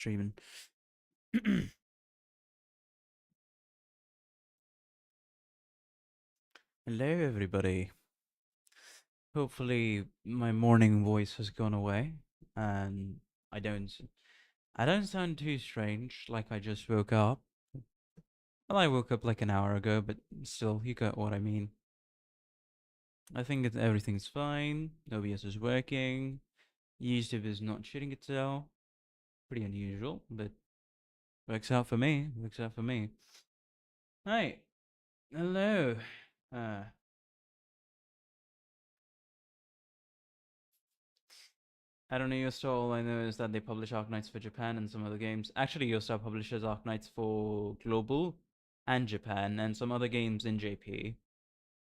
streaming. Hello, everybody. Hopefully, my morning voice has gone away, and I don't, I don't sound too strange. Like I just woke up. Well, I woke up like an hour ago, but still, you got what I mean. I think everything's fine. OBS is working. YouTube is not shitting itself. Pretty unusual, but works out for me. Works out for me. Hi. Hello. Uh, I don't know Yostar, all I know is that they publish Arknights for Japan and some other games. Actually, Yostar publishes Arknights for global and Japan and some other games in JP.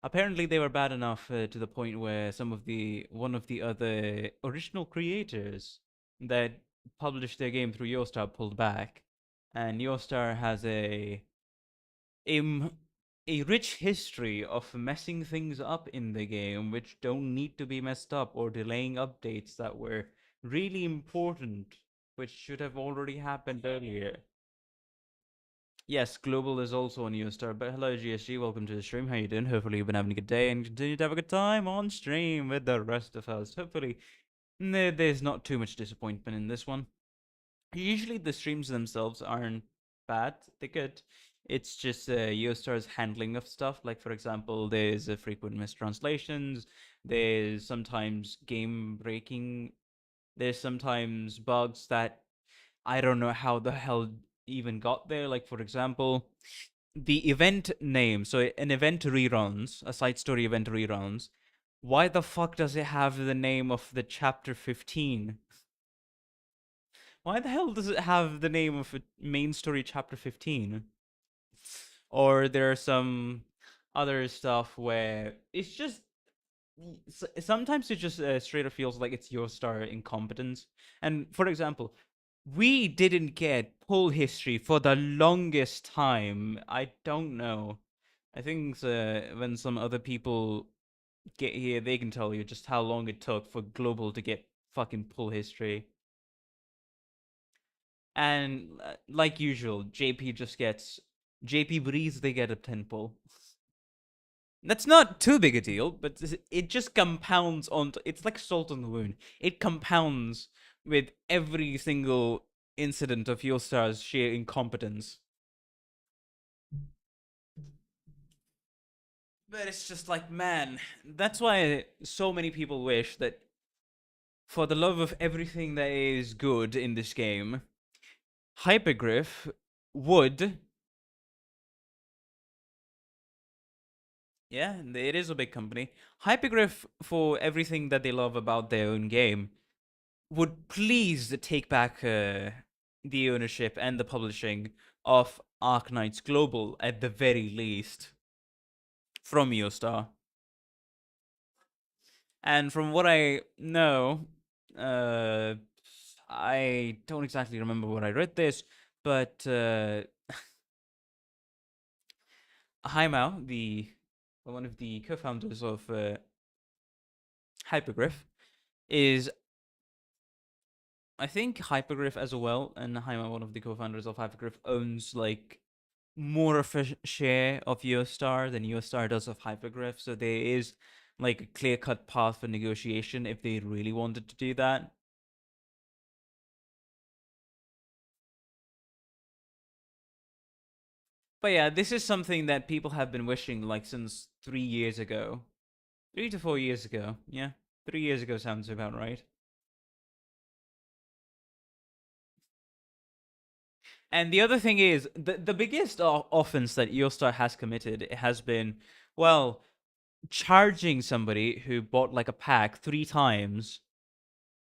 Apparently, they were bad enough to the point where one of the other original creators that published their game through Yostar pulled back, and Yostar has a a rich history of messing things up in the game which don't need to be messed up, or delaying updates that were really important which should have already happened earlier. Yes, global is also on Yostar, but hello GSG, welcome to the stream. How you doing? Hopefully you've been having a good day and continue to have a good time on stream with the rest of us. Hopefully there's not too much disappointment in this one. Usually the streams themselves aren't bad, they're good. It's just Yostar's handling of stuff. Like, for example, there's frequent mistranslations, there's sometimes game breaking, there's sometimes bugs that I don't know how the hell even got there. Like, for example, the event name. So an event reruns, a side story event reruns. Why the fuck does it have the name of the chapter 15? Why the hell does it have the name of a main story chapter 15? Or there are some other stuff where it's just sometimes it just straight up feels like it's Yostar incompetence. And for example, we didn't get pull history for the longest time. I don't know. I think when some other people get here, they can tell you just how long it took for global to get fucking pull history. And like usual, JP breathes, they get a 10 pull. That's not too big a deal, but it just compounds on. It's like salt on the wound. It compounds with every single incident of Yostar's sheer incompetence. But it's just like, man, that's why so many people wish that, for the love of everything that is good in this game, Hypergriff would. Yeah, it is a big company. Hypergriff, for everything that they love about their own game, would please take back the ownership and the publishing of Arknights Global at the very least from Yostar. And from what I know, I don't exactly remember where I read this, but Haimao, one of the co-founders of Hypergriff, is, I think, Hypergriff as well, and Haimao, one of the co-founders of Hypergriff, owns like more of a share of Yostar than Yostar does of Hypergriff, so there is like a clear-cut path for negotiation if they really wanted to do that. But yeah, this is something that people have been wishing like since 3 years ago. 3 to 4 years ago, yeah. 3 years ago sounds about right. And the other thing is, the biggest offense that Yostar has committed has been, well, charging somebody who bought like a pack 3 times.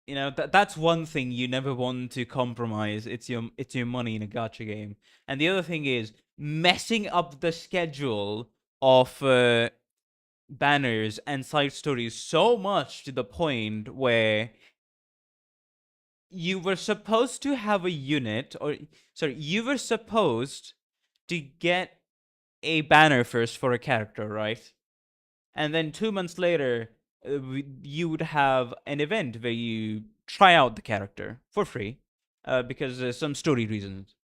You know, that's one thing you never want to compromise. It's your money in a gacha game. And the other thing is messing up the schedule of banners and side stories so much to the point where you were supposed to have a unit, or sorry, you were supposed to get a banner first for a character, right? And then 2 months later, you would have an event where you try out the character for free. because some story reasons.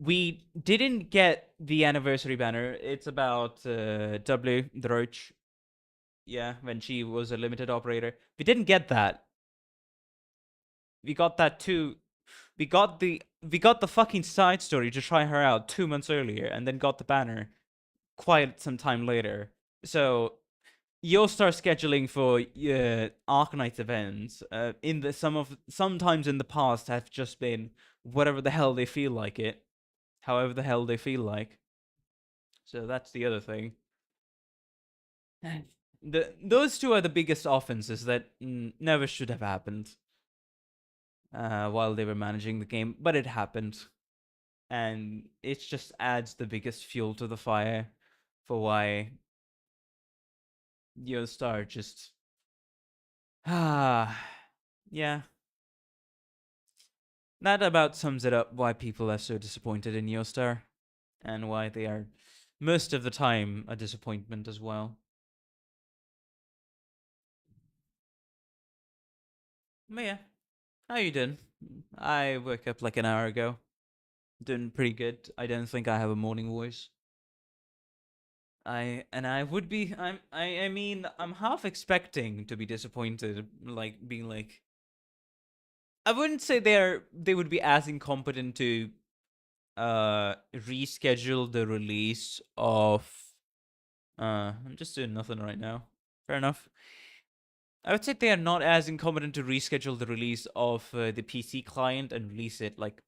We didn't get the anniversary banner. It's about W the Roach. Yeah, when she was a limited operator. We didn't get that. We got that too. We got the fucking side story to try her out 2 months earlier, and then got the banner quite some time later. So Yostar scheduling for Arknights events sometimes in the past have just been whatever the hell they feel like it, however the hell they feel like. So that's the other thing. Those two are the biggest offenses that never should have happened while they were managing the game, but it happened, and it just adds the biggest fuel to the fire for why Yostar just yeah. That about sums it up why people are so disappointed in Yostar, and why they are most of the time a disappointment as well. But yeah, how you doing? I woke up like an hour ago. Doing pretty good. I don't think I have a morning voice. I would be I mean I'm half expecting to be disappointed, like being like I wouldn't say they would be as incompetent to reschedule the release of I'm just doing nothing right now. Fair enough. I would say they are not as incompetent to reschedule the release of the PC client and release it like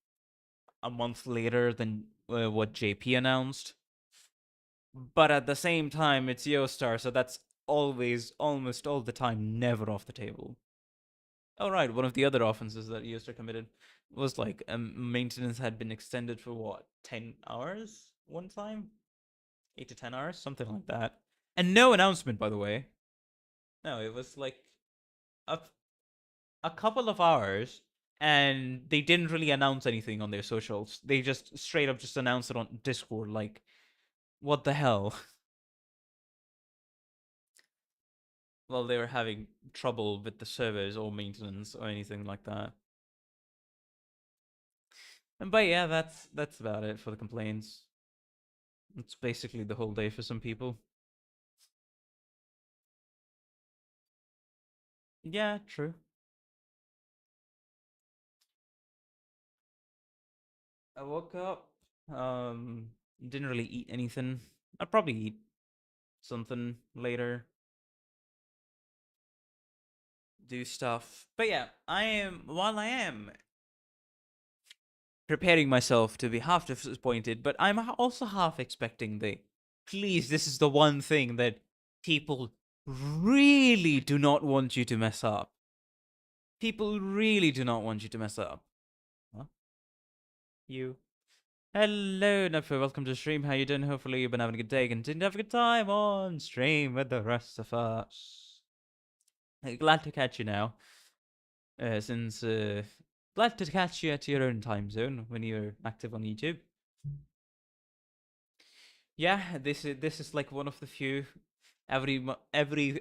a month later than what JP announced. But at the same time, it's Yostar, so that's always, almost all the time, never off the table. Oh, right, one of the other offenses that Yostar committed was like maintenance had been extended for what, 10 hours one time? 8 to 10 hours? Something like that. And no announcement, by the way. No, it was like a, a couple of hours, and they didn't really announce anything on their socials. They just straight up just announced it on Discord, like, what the hell? Well, they were having trouble with the servers or maintenance or anything like that. But yeah, that's about it for the complaints. It's basically the whole day for some people. Yeah, true. I woke up, didn't really eat anything. I'll probably eat something later, do stuff. But yeah, while I am preparing myself to be half disappointed, but I'm also half expecting please, this is the one thing that people really do not want you to mess up. People really do not want you to mess up. Huh? You. Hello, Nephi. Welcome to the stream. How you doing? Hopefully you've been having a good day. Continue to have a good time on stream with the rest of us. Glad to catch you now. Since glad to catch you at your own time zone when you're active on YouTube. Yeah, this is like one of the few. Every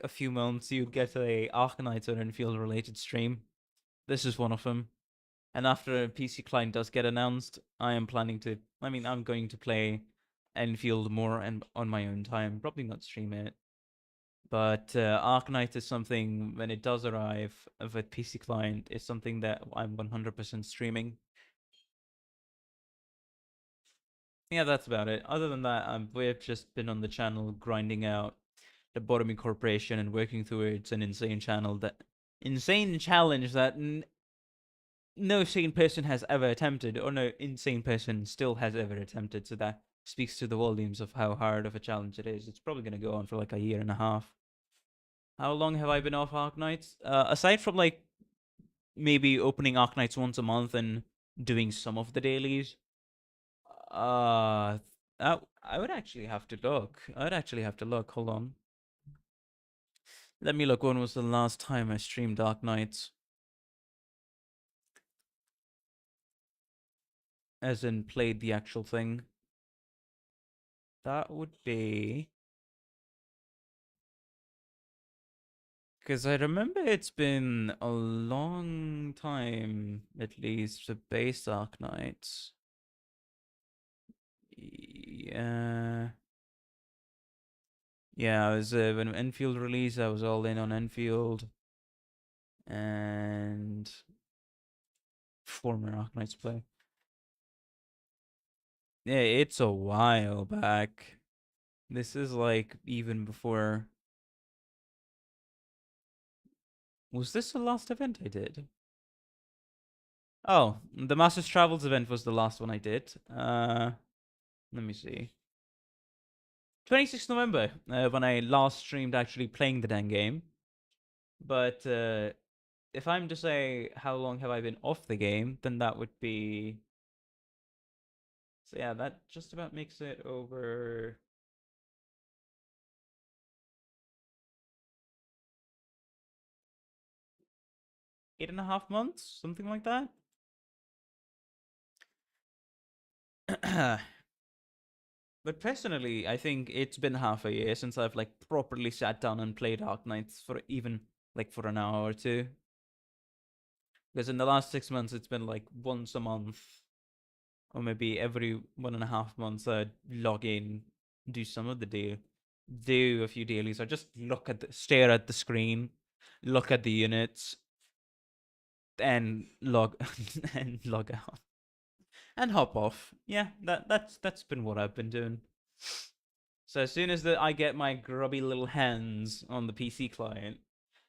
a few months you'd get a Arknights or Enfield related stream. This is one of them. And after a PC client does get announced, I am planning to. I mean, I'm going to play Enfield more and on my own time. Probably not stream it, but Arknight is something when it does arrive with PC client is something that I'm 100% streaming. Yeah, that's about it. Other than that, we've just been on the channel grinding out the Bottoming Corporation and working towards an insane challenge that no sane person has ever attempted, or no insane person still has ever attempted. So that speaks to the volumes of how hard of a challenge it is. It's probably going to go on for like a year and a half. How long have I been off Arknights? Aside from like maybe opening Arknights once a month and doing some of the dailies, uh, I would actually have to look. I'd actually have to look. Hold on. Let me look. When was the last time I streamed Arknights? As in played the actual thing. That would be Because I remember it's been a long time, at least, for base Arknights. Yeah. Yeah, I was when Enfield released, I was all in on Enfield and former Arknights play. Yeah, it's a while back. This is like even before. Was this the last event I did? Oh, the Masters Travels event was the last one I did. Let me see. 26th November, when I last streamed actually playing the dang game. But if I'm to say how long have I been off the game, then that would be. So yeah, that just about makes it over 8.5 months, something like that. But personally, I think it's been half a year since I've like properly sat down and played Arknights for even like for an hour or two. Because in the last 6 months, it's been like once a month, or maybe every 1.5 months. I'd log in, do some of the deal, do a few dailies, or just stare at the screen, look at the units, and log and log out and hop off. Yeah, that's been what I've been doing. So as soon as I get my grubby little hands on the PC client,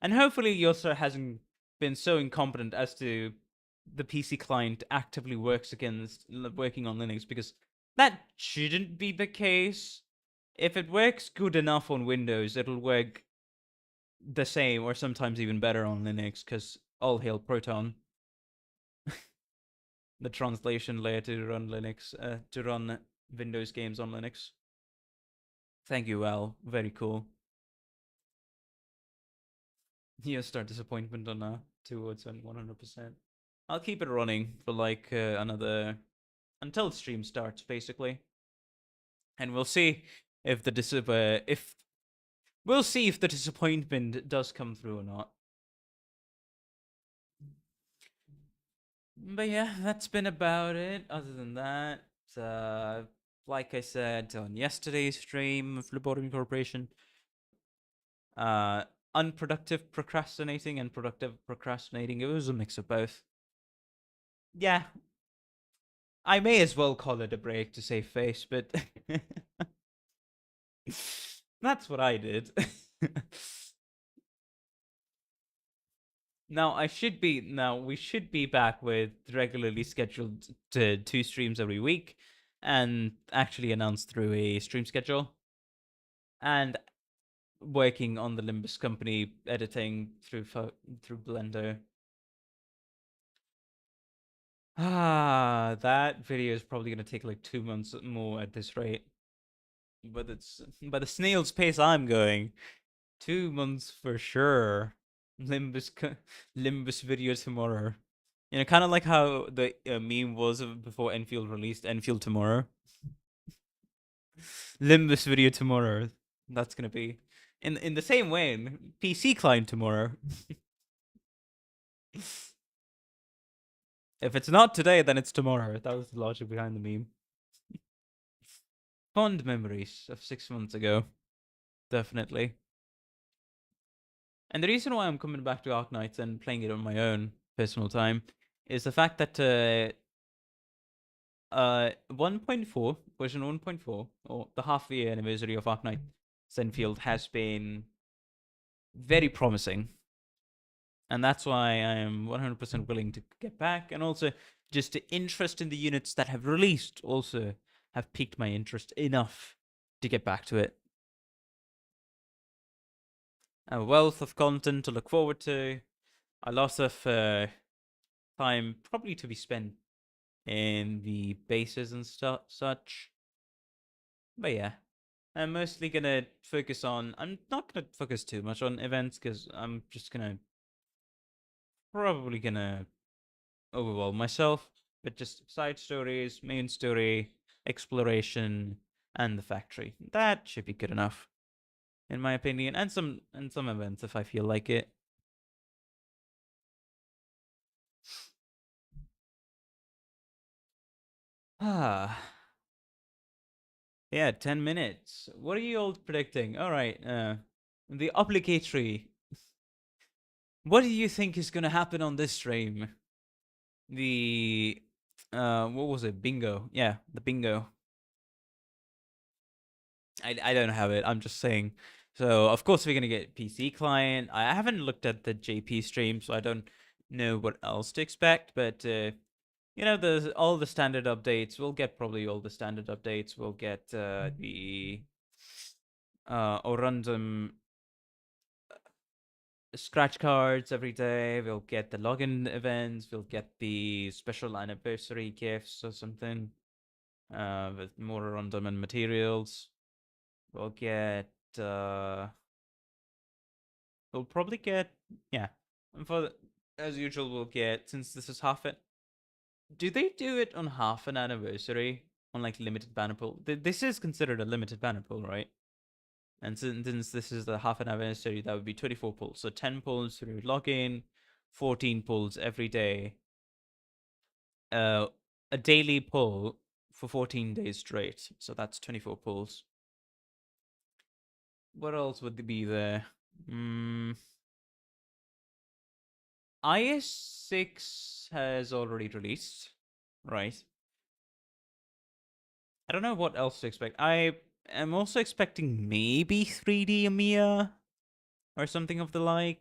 and hopefully Yostar hasn't been so incompetent as to the PC client actively works against working on Linux, because that shouldn't be the case. If it works good enough on Windows, it'll work the same or sometimes even better on Linux, because all hail Proton, the translation layer to run Linux, to run Windows games on Linux. Thank you, Al. Very cool. You start disappointment on 2 words and 100%. I'll keep it running for like another until stream starts, basically, and we'll see if if we'll see if the disappointment does come through or not. But yeah, that's been about it. Other than that, uh, like I said on yesterday's stream of Lobotomy Corporation, uh, unproductive procrastinating and productive procrastinating. It was a mix of both. Yeah, I may as well call it a break to save face, but that's what I did. Now we should be back with regularly scheduled to 2 streams every week, and actually announced through a stream schedule, and working on the Limbus company editing through Blender. That video is probably gonna take like 2 months more at this rate. But it's by the snail's pace I'm going. 2 months for sure. Limbus Limbus video tomorrow. You know, kind of like how the meme was before Enfield released Enfield tomorrow. Limbus video tomorrow. That's gonna be in the same way. PC client tomorrow. If it's not today, then it's tomorrow. That was the logic behind the meme. Fond memories of 6 months ago, definitely. And the reason why I'm coming back to Arknights and playing it on my own personal time is the fact that 1.4 version 1.4, or the half-year anniversary of Arknight Senfield, has been very promising, and that's why I am 100% willing to get back. And also, just the interest in the units that have released also have piqued my interest enough to get back to it. A wealth of content to look forward to, a lot of time probably to be spent in the bases and such. But yeah, I'm mostly gonna focus on. I'm not gonna focus too much on events because I'm just probably gonna overwhelm myself. But just side stories, main story, exploration, and the factory. That should be good enough. in my opinion, and some events if I feel like it. Ah, yeah, 10 minutes. What are you all predicting? All right, the obligatory. What do you think is gonna happen on this stream? The what was it? Bingo. Yeah, the bingo. I don't have it. I'm just saying. So of course we're gonna get PC client. I haven't looked at the JP stream, so I don't know what else to expect. But there's all the standard updates. We'll get probably all the standard updates. We'll get the random scratch cards every day. We'll get the login events. We'll get the special anniversary gifts or something. With more random and materials. We'll get we'll probably get, yeah. And as usual, we'll get, since this is half it. Do they do it on half an anniversary on like limited banner pool? This is considered a limited banner pool, right? And since this is the half an anniversary, that would be 24 pulls. So 10 pulls through login, 14 pulls every day. A daily pull for 14 days straight. So that's 24 pulls. What else would be there? IS6 has already released, right? I don't know what else to expect. I am also expecting maybe 3D Amiya or something of the like.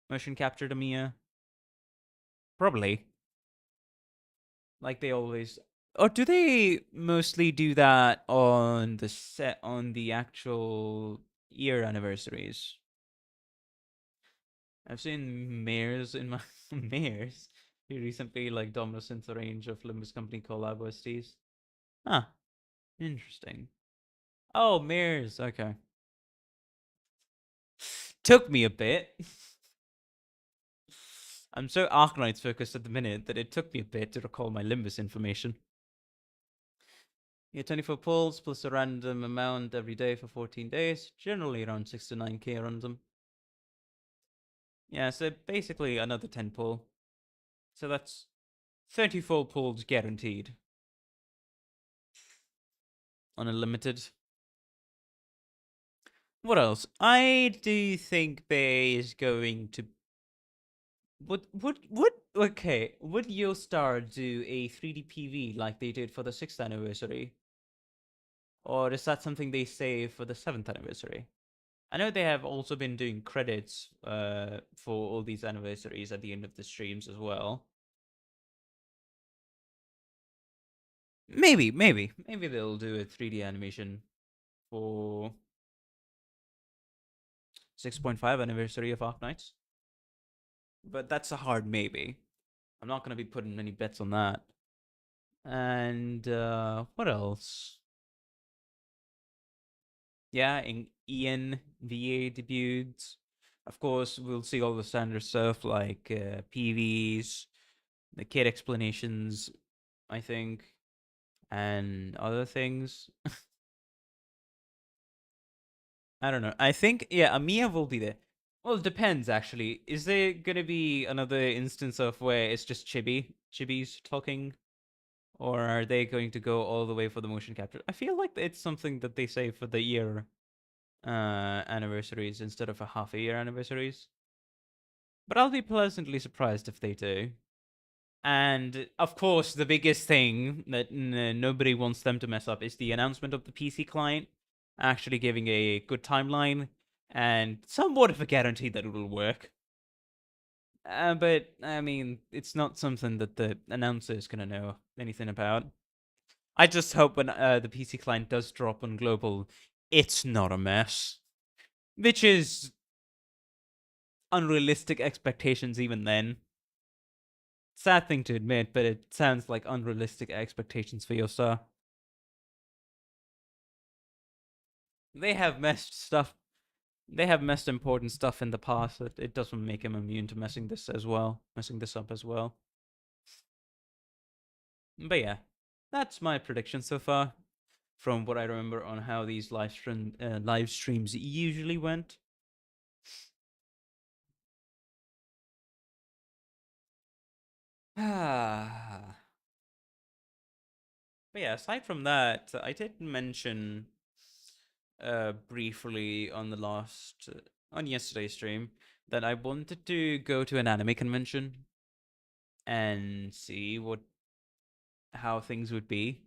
Motion captured Amiya. Probably. Like they always. Or do they mostly do that on the actual year anniversaries? I've seen Mares in my Mares. He recently like Dominus into the range of Limbus Company collab OSTs. Huh. Interesting. Oh, mirrors. Okay. Took me a bit. I'm so Arknights focused at the minute that it took me a bit to recall my Limbus information. Yeah, 24 pulls plus a random amount every day for 14 days. Generally around 6 to 9k random. Yeah, so basically another 10 pull. So that's 34 pulls guaranteed. On a limited. What else? I do think Bay is going to. Okay, would Yostar do a 3D PV like they did for the 6th anniversary? Or is that something they save for the 7th anniversary? I know they have also been doing credits for all these anniversaries at the end of the streams as well. Maybe they'll do a 3D animation for 6.5 anniversary of Arknights. But that's a hard maybe. I'm not going to be putting any bets on that. And what else? Yeah, in Ian VA debuts. Of course, we'll see all the standard stuff like PVs, the kit explanations, I think, and other things. I don't know. I think, yeah, Amiya will be there. Well, it depends, actually. Is there going to be another instance of where it's just Chibi's talking? Or are they going to go all the way for the motion capture? I feel like it's something that they say for the year anniversaries instead of a half a year anniversaries. But I'll be pleasantly surprised if they do. And of course, the biggest thing that nobody wants them to mess up is the announcement of the PC client actually giving a good timeline and somewhat of a guarantee that it will work. But I mean, it's not something that the announcer is gonna know anything about. I just hope when the PC client does drop on global, it's not a mess, which is unrealistic expectations even then. Sad thing to admit, but it sounds like unrealistic expectations for Yostar. They have messed stuff. They have messed important stuff in the past. It doesn't make him immune to messing this up as well. But yeah, that's my prediction so far. from what I remember on how these live streams usually went. Ah. But yeah, aside from that, I did mention briefly on the last on yesterday's stream that I wanted to go to an anime convention and see what how things would be,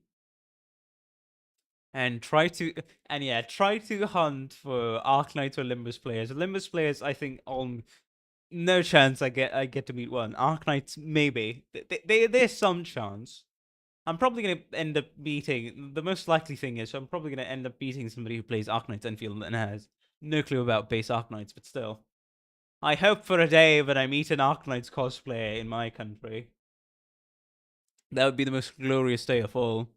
and try to hunt for Arknights or Limbus players. Limbus players, I think, on no chance I get to meet one. Arknights, maybe. There's some chance. I'm probably gonna end up beating. The most likely thing is I'm probably gonna end up beating somebody who plays Arknights Enfield and has no clue about base Arknights. But still, I hope for a day when I meet an Arknights cosplayer in my country. That would be the most glorious day of all.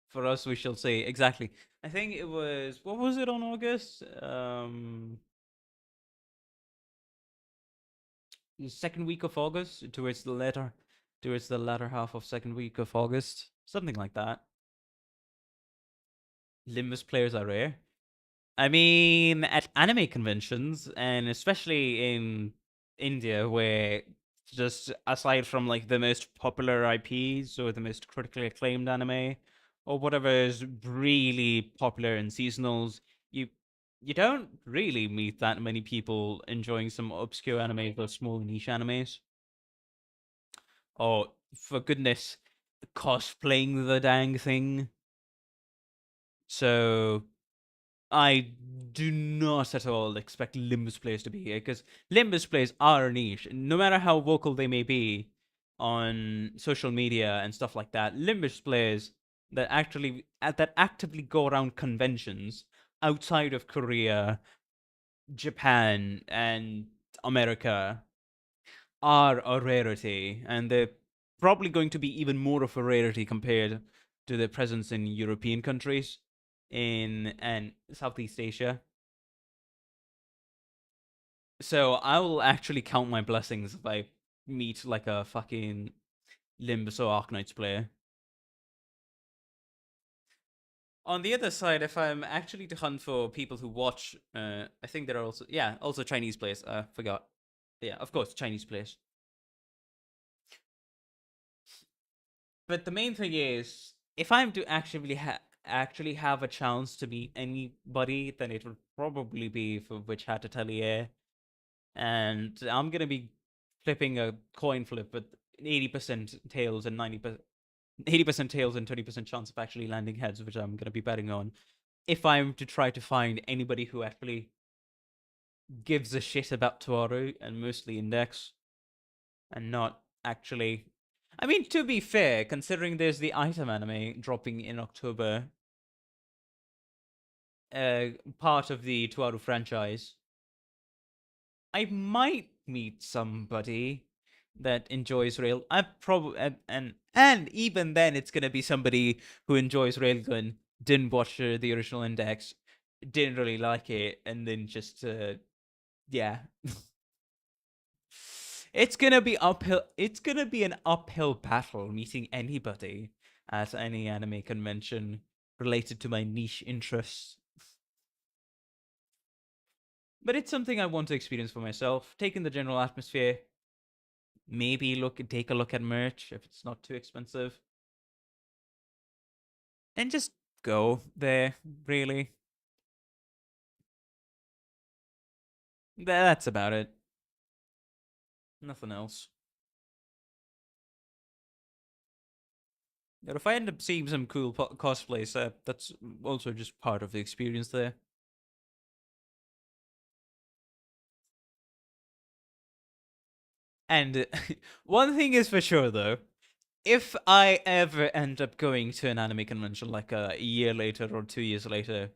For us, we shall see. Exactly. I think it was, what was it on August? The second week of August, towards the latter half of second week of August, something like that. Limbus players are rare. I mean, at anime conventions, and especially in India, where just aside from like the most popular IPs or the most critically acclaimed anime or whatever is really popular in seasonals, you you don't really meet that many people enjoying some obscure animes or small niche animes. Or for goodness, cosplaying the dang thing. So I do not at all expect Limbus players to be here because Limbus players are niche. No matter how vocal they may be on social media and stuff like that, Limbus players that actively go around conventions outside of Korea, Japan, and America are a rarity, and they're probably going to be even more of a rarity compared to their presence in European countries in and Southeast Asia. So I will actually count my blessings if I meet like a fucking Limbus or Arknights player. On the other side, if I'm actually to hunt for people who watch, I think there are also Chinese players. Forgot. Yeah, of course, Chinese players. But the main thing is, if I'm to actually have a chance to meet anybody, then it would probably be for Witch Hat Atelier, and I'm gonna be flipping a coin flip with 80% tails and 80% tails and 20% chance of actually landing heads, which I'm gonna be betting on. If I'm to try to find anybody who actually gives a shit about Toaru and mostly Index, and not actually. I mean, to be fair, considering there's the item anime dropping in October, part of the Toaru franchise, I might meet somebody that enjoys rail. I probably and even then, it's gonna be somebody who enjoys railgun, didn't watch the original Index, didn't really like it, and then just yeah. It's gonna be uphill. It's gonna be an uphill battle meeting anybody at any anime convention related to my niche interests. But it's something I want to experience for myself. Take in the general atmosphere. Maybe take a look at merch if it's not too expensive, and just go there. Really, that's about it. Nothing else. But if I end up seeing some cool cosplays, that's also just part of the experience there. And one thing is for sure, though, if I ever end up going to an anime convention like a year later or 2 years later,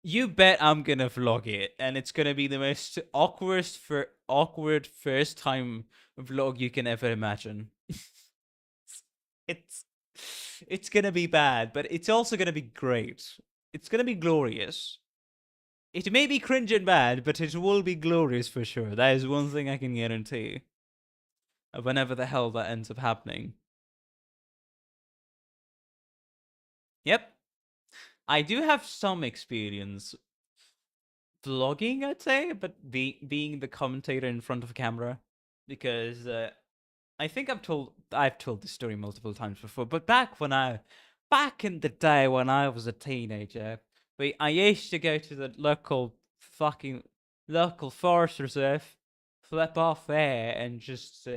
you bet I'm gonna vlog it, and it's gonna be the most awkward first time vlog you can ever imagine. it's it's gonna be bad, but it's also gonna be great. It's gonna be glorious. It may be cringe and bad, but it will be glorious for sure. That is one thing I can guarantee. Whenever the hell that ends up happening. Yep. I do have some experience vlogging, I'd say, but being the commentator in front of a camera, because I think I've told this story multiple times before, but back in the day when I was a teenager, I used to go to the local forest reserve, flip off there, and just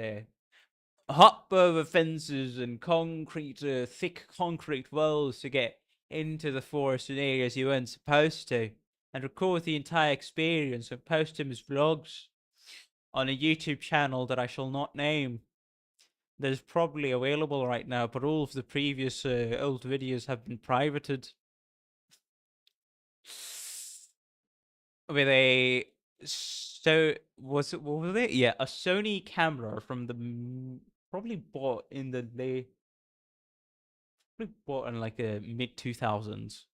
hop over fences and thick concrete walls to get into the forest and areas you weren't supposed to, and record the entire experience and post them as vlogs on a YouTube channel that I shall not name. That is probably available right now, but all of the previous old videos have been privated. With a what was it? Yeah, a Sony camera from the probably bought in like the mid 2000s.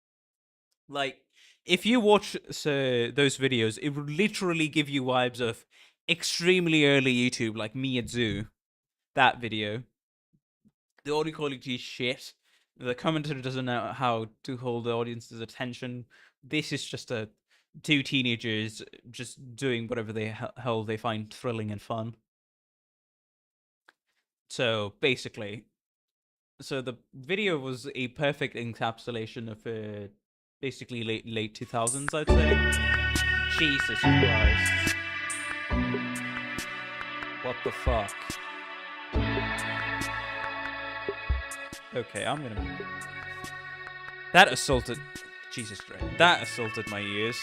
Like, if you watch those videos, it would literally give you vibes of extremely early YouTube, like me at Zoo. That video. The audio quality is shit. The commentator doesn't know how to hold the audience's attention. This is just two teenagers just doing whatever the hell they find thrilling and fun. So basically, the video was a perfect encapsulation of basically late 2000s, I'd say. Jesus Christ. What the fuck? Okay, I'm gonna... That assaulted... Jesus Christ. That assaulted my ears.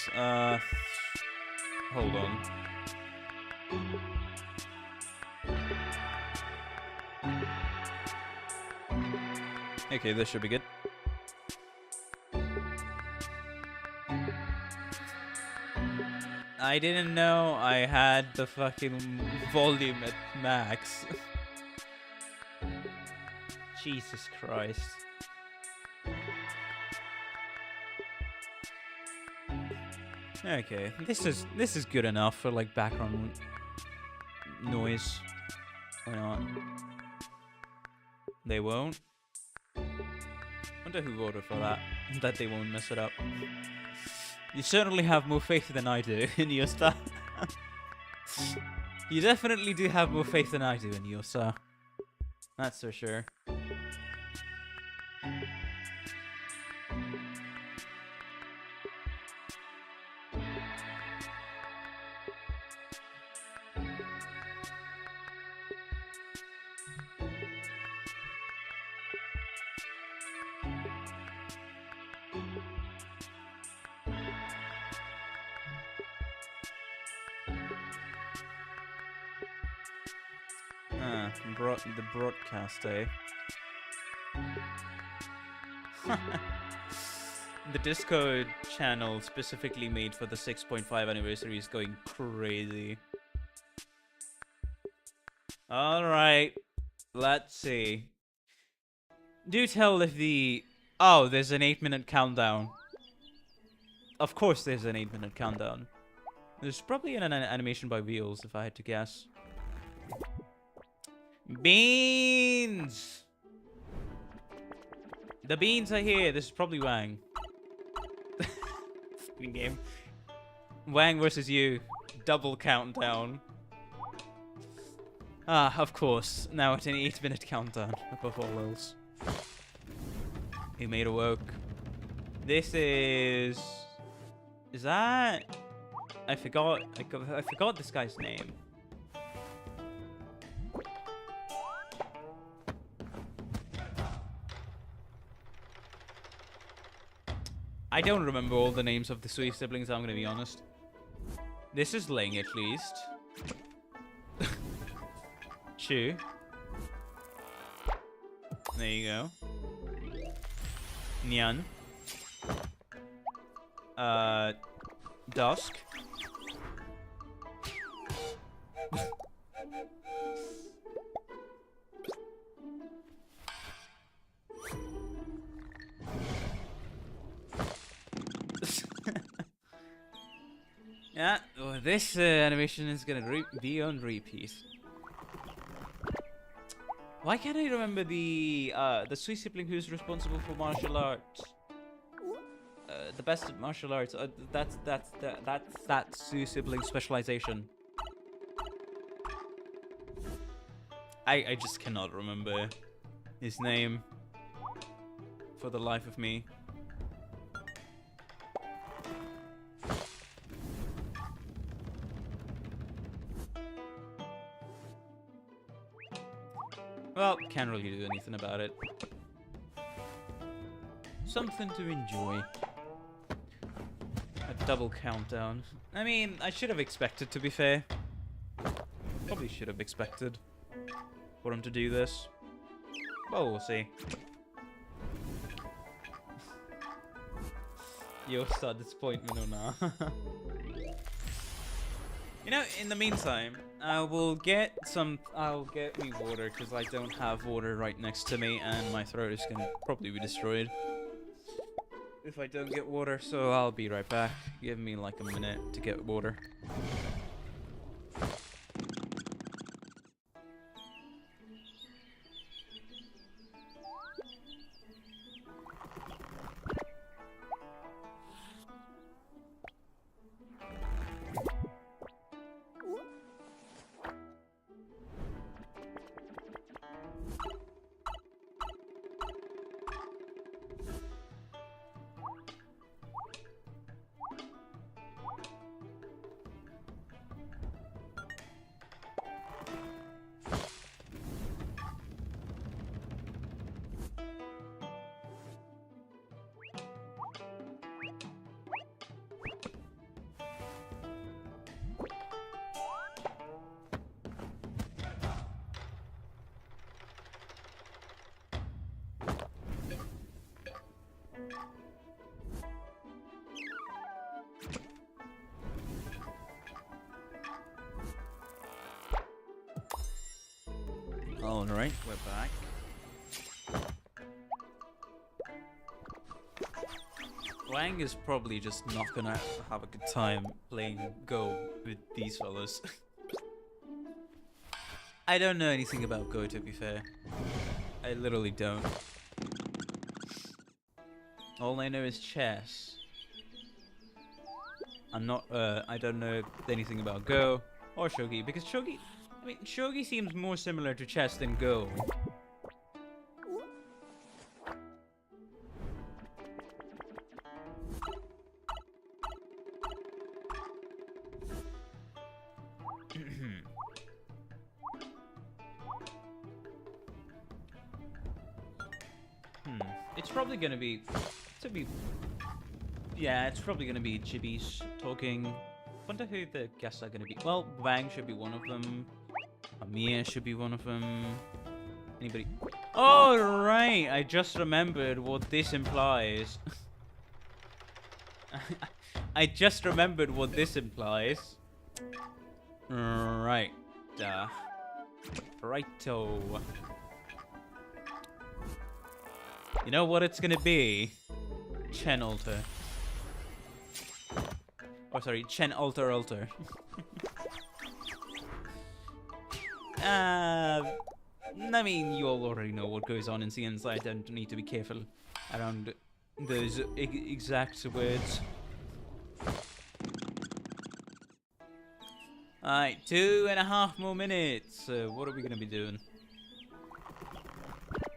Hold on. Okay, this should be good. I didn't know I had the fucking volume at max. Jesus Christ. Okay, this is good enough for like background noise. Why not? They won't? Wonder who voted for that. That they won't mess it up. You certainly have more faith than I do in Yostar. You definitely do have more faith than I do in Yostar. That's for sure. The broadcast, eh? The Discord channel specifically made for the 6.5 anniversary is going crazy. Alright, let's see. Do tell if the... Oh, there's an 8-minute countdown. Of course there's an 8-minute countdown. There's probably an animation by Wheels, if I had to guess. Beans! The beans are here. This is probably Wang. Fucking game. Wang versus you. Double countdown. Ah, of course. Now at an 8-minute countdown. Above all else. He made a woke. This is... Is that... I forgot this guy's name. I don't remember all the names of the Sui siblings, I'm gonna be honest. This is Ling, at least. Chu. There you go. Nyan. Dusk. Yeah, well, this animation is gonna be on repeat. Why can't I remember the sweet sibling who's responsible for martial arts? The best at martial arts. That's that sweet sibling specialization. I just cannot remember his name for the life of me. Well, can't really do anything about it. Something to enjoy. A double countdown. I mean, I should have expected, to be fair. Probably should have expected for him to do this. Well, we'll see. Yostar disappointment or not. You know, in the meantime, I'll get me water, because I don't have water right next to me, and my throat is gonna probably be destroyed if I don't get water, so I'll be right back. Give me like a minute to get water. Alright, we're back. Wang is probably just not gonna have a good time playing Go with these fellas. I don't know anything about Go, to be fair. I literally don't. All I know is chess. I don't know anything about Go or Shogi, because Shogi... I mean, Shogi seems more similar to chess than Go. It's probably gonna be... Yeah, it's probably gonna be Chibis talking. Wonder who the guests are gonna be. Well, Wang should be one of them. Amiya should be one of them. Anybody? Oh, right! I just remembered what this implies. I just remembered what this implies. Right. Righto. You know what it's gonna be? Chen Alter. Oh, sorry, Chen Alter Alter. I mean, you all already know what goes on in CNs. I don't need to be careful around those exact words. Alright, 2.5 more minutes. What are we gonna be doing?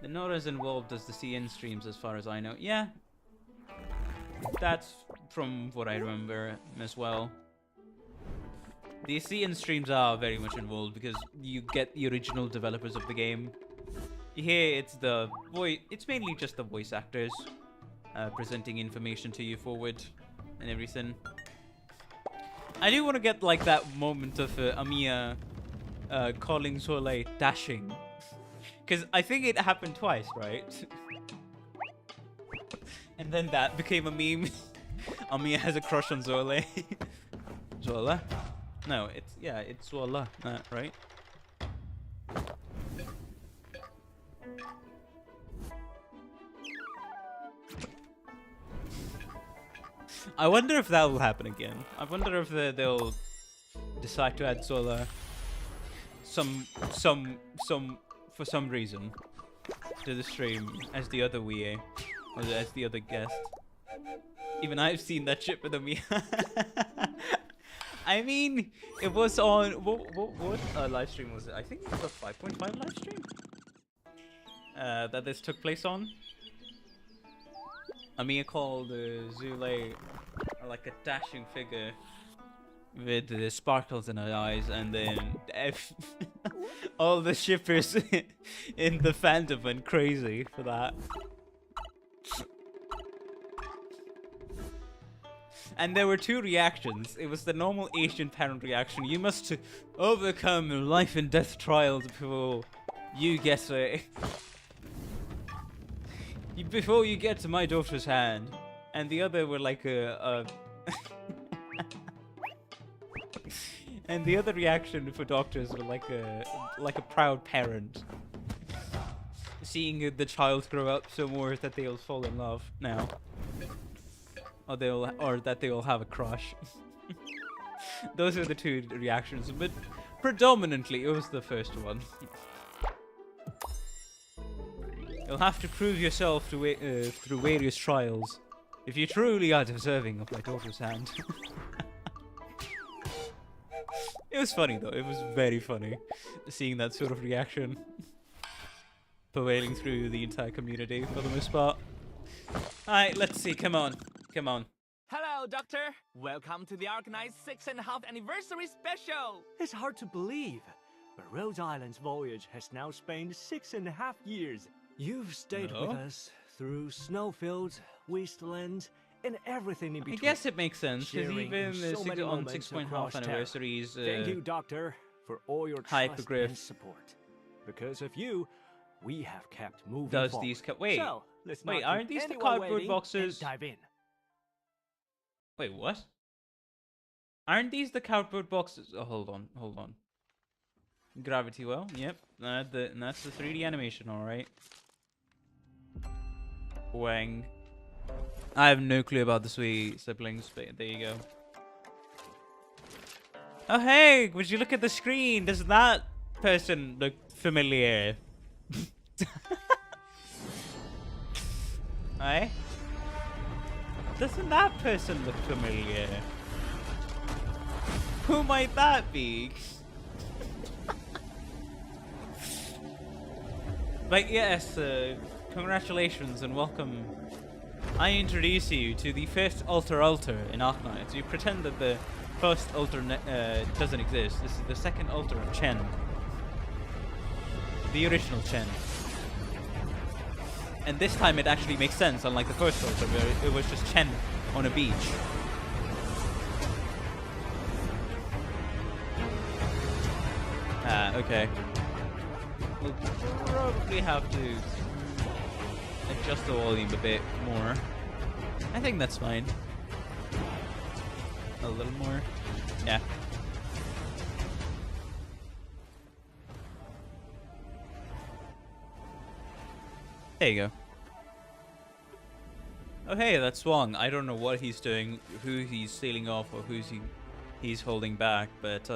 They're not as involved as the CN streams, as far as I know. Yeah, that's from what I remember as well. The CN streams are very much involved because you get the original developers of the game. Here, it's mainly just the voice actors presenting information to you forward and everything. I do want to get like that moment of Amiya calling Soleil dashing. Because I think it happened twice, right? And then that became a meme. Amiya has a crush on Zola. Zola? No, it's Zola, right? I wonder if that will happen again. I wonder if they'll decide to add Zola some for some reason to the stream as the other WEA, or as the other guest. Even I've seen that shit with me. I mean, it was on what live stream was it? I think it was a 5.5 live stream that this took place on. Amia called Zule like a dashing figure with the sparkles in her eyes, and then all the shippers in the fandom went crazy for that. And there were two reactions. It was the normal Asian parent reaction. You must overcome life and death trials before you get before you get to my daughter's hand. And the other were like and the other reaction for doctors were like a proud parent seeing the child grow up so more that they'll fall in love now. Or that they will have a crush. Those are the two reactions, but predominantly it was the first one. You'll have to prove yourself through various trials if you truly are deserving of my daughter's hand. It was funny though. It was very funny seeing that sort of reaction prevailing through the entire community for the most part. Alright, let's see. Come on. Come on. Hello, Doctor. Welcome to the Arknights 6.5 anniversary special. It's hard to believe, but Rhode Island's voyage has now spanned 6.5 years. You've stayed with us through snowfields, wastelands, and everything in between. I guess it makes sense, because Sharing even so many on moments 6.5 across town. anniversaries, Thank you, Doctor, for all your trust Hypergriff and support. Because of you, we have kept moving does forward. these wait, So, let's wait, not aren't keep these the anyone cardboard waiting boxes? and dive in. Wait, what? Aren't these the cardboard boxes? Oh, hold on. Gravity well, yep. That's the 3D animation, alright. Wang. I have no clue about the sweet siblings, but there you go. Oh hey, would you look at the screen? Does that person look familiar? Aye? Doesn't that person look familiar? Who might that be? But yes, congratulations and welcome. I introduce you to the first Alter in Arknights. You pretend that the first Alter doesn't exist. This is the second Alter of Chen. The original Chen. And this time it actually makes sense, unlike the first Alter where it was just Chen on a beach. Ah, okay. We'll probably have to adjust the volume a bit more. I think that's fine. A little more. Yeah. There you go. Oh hey, that's Swang. I don't know what he's doing, who he's sealing off, or he's holding back, but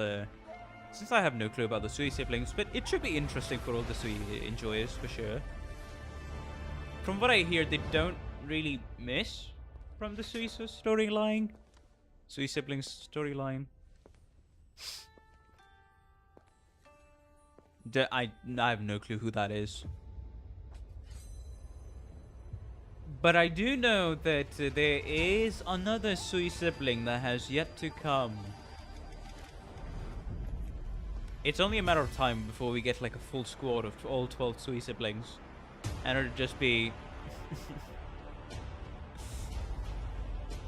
since I have no clue about the Sui siblings, but it should be interesting for all the Sui enjoyers, for sure. From what I hear, they don't really miss from the Sui storyline. Sui siblings storyline. I have no clue who that is. But I do know that there is another Sui sibling that has yet to come. It's only a matter of time before we get like a full squad of all 12 Sui siblings. And it'll just be...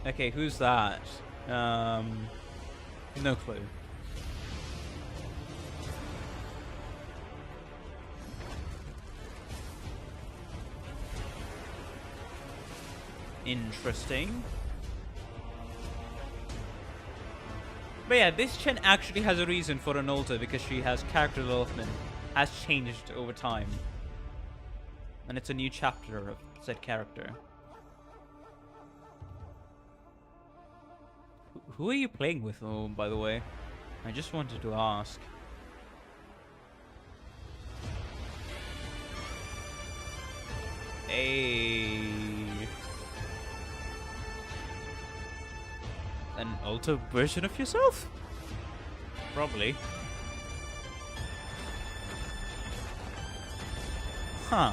Okay, who's that? No clue. Interesting. But yeah, this Chen actually has a reason for an alter because she has character development has changed over time. And it's a new chapter of said character. Who are you playing with, oh, by the way? I just wanted to ask. An alter version of yourself? Probably. Huh.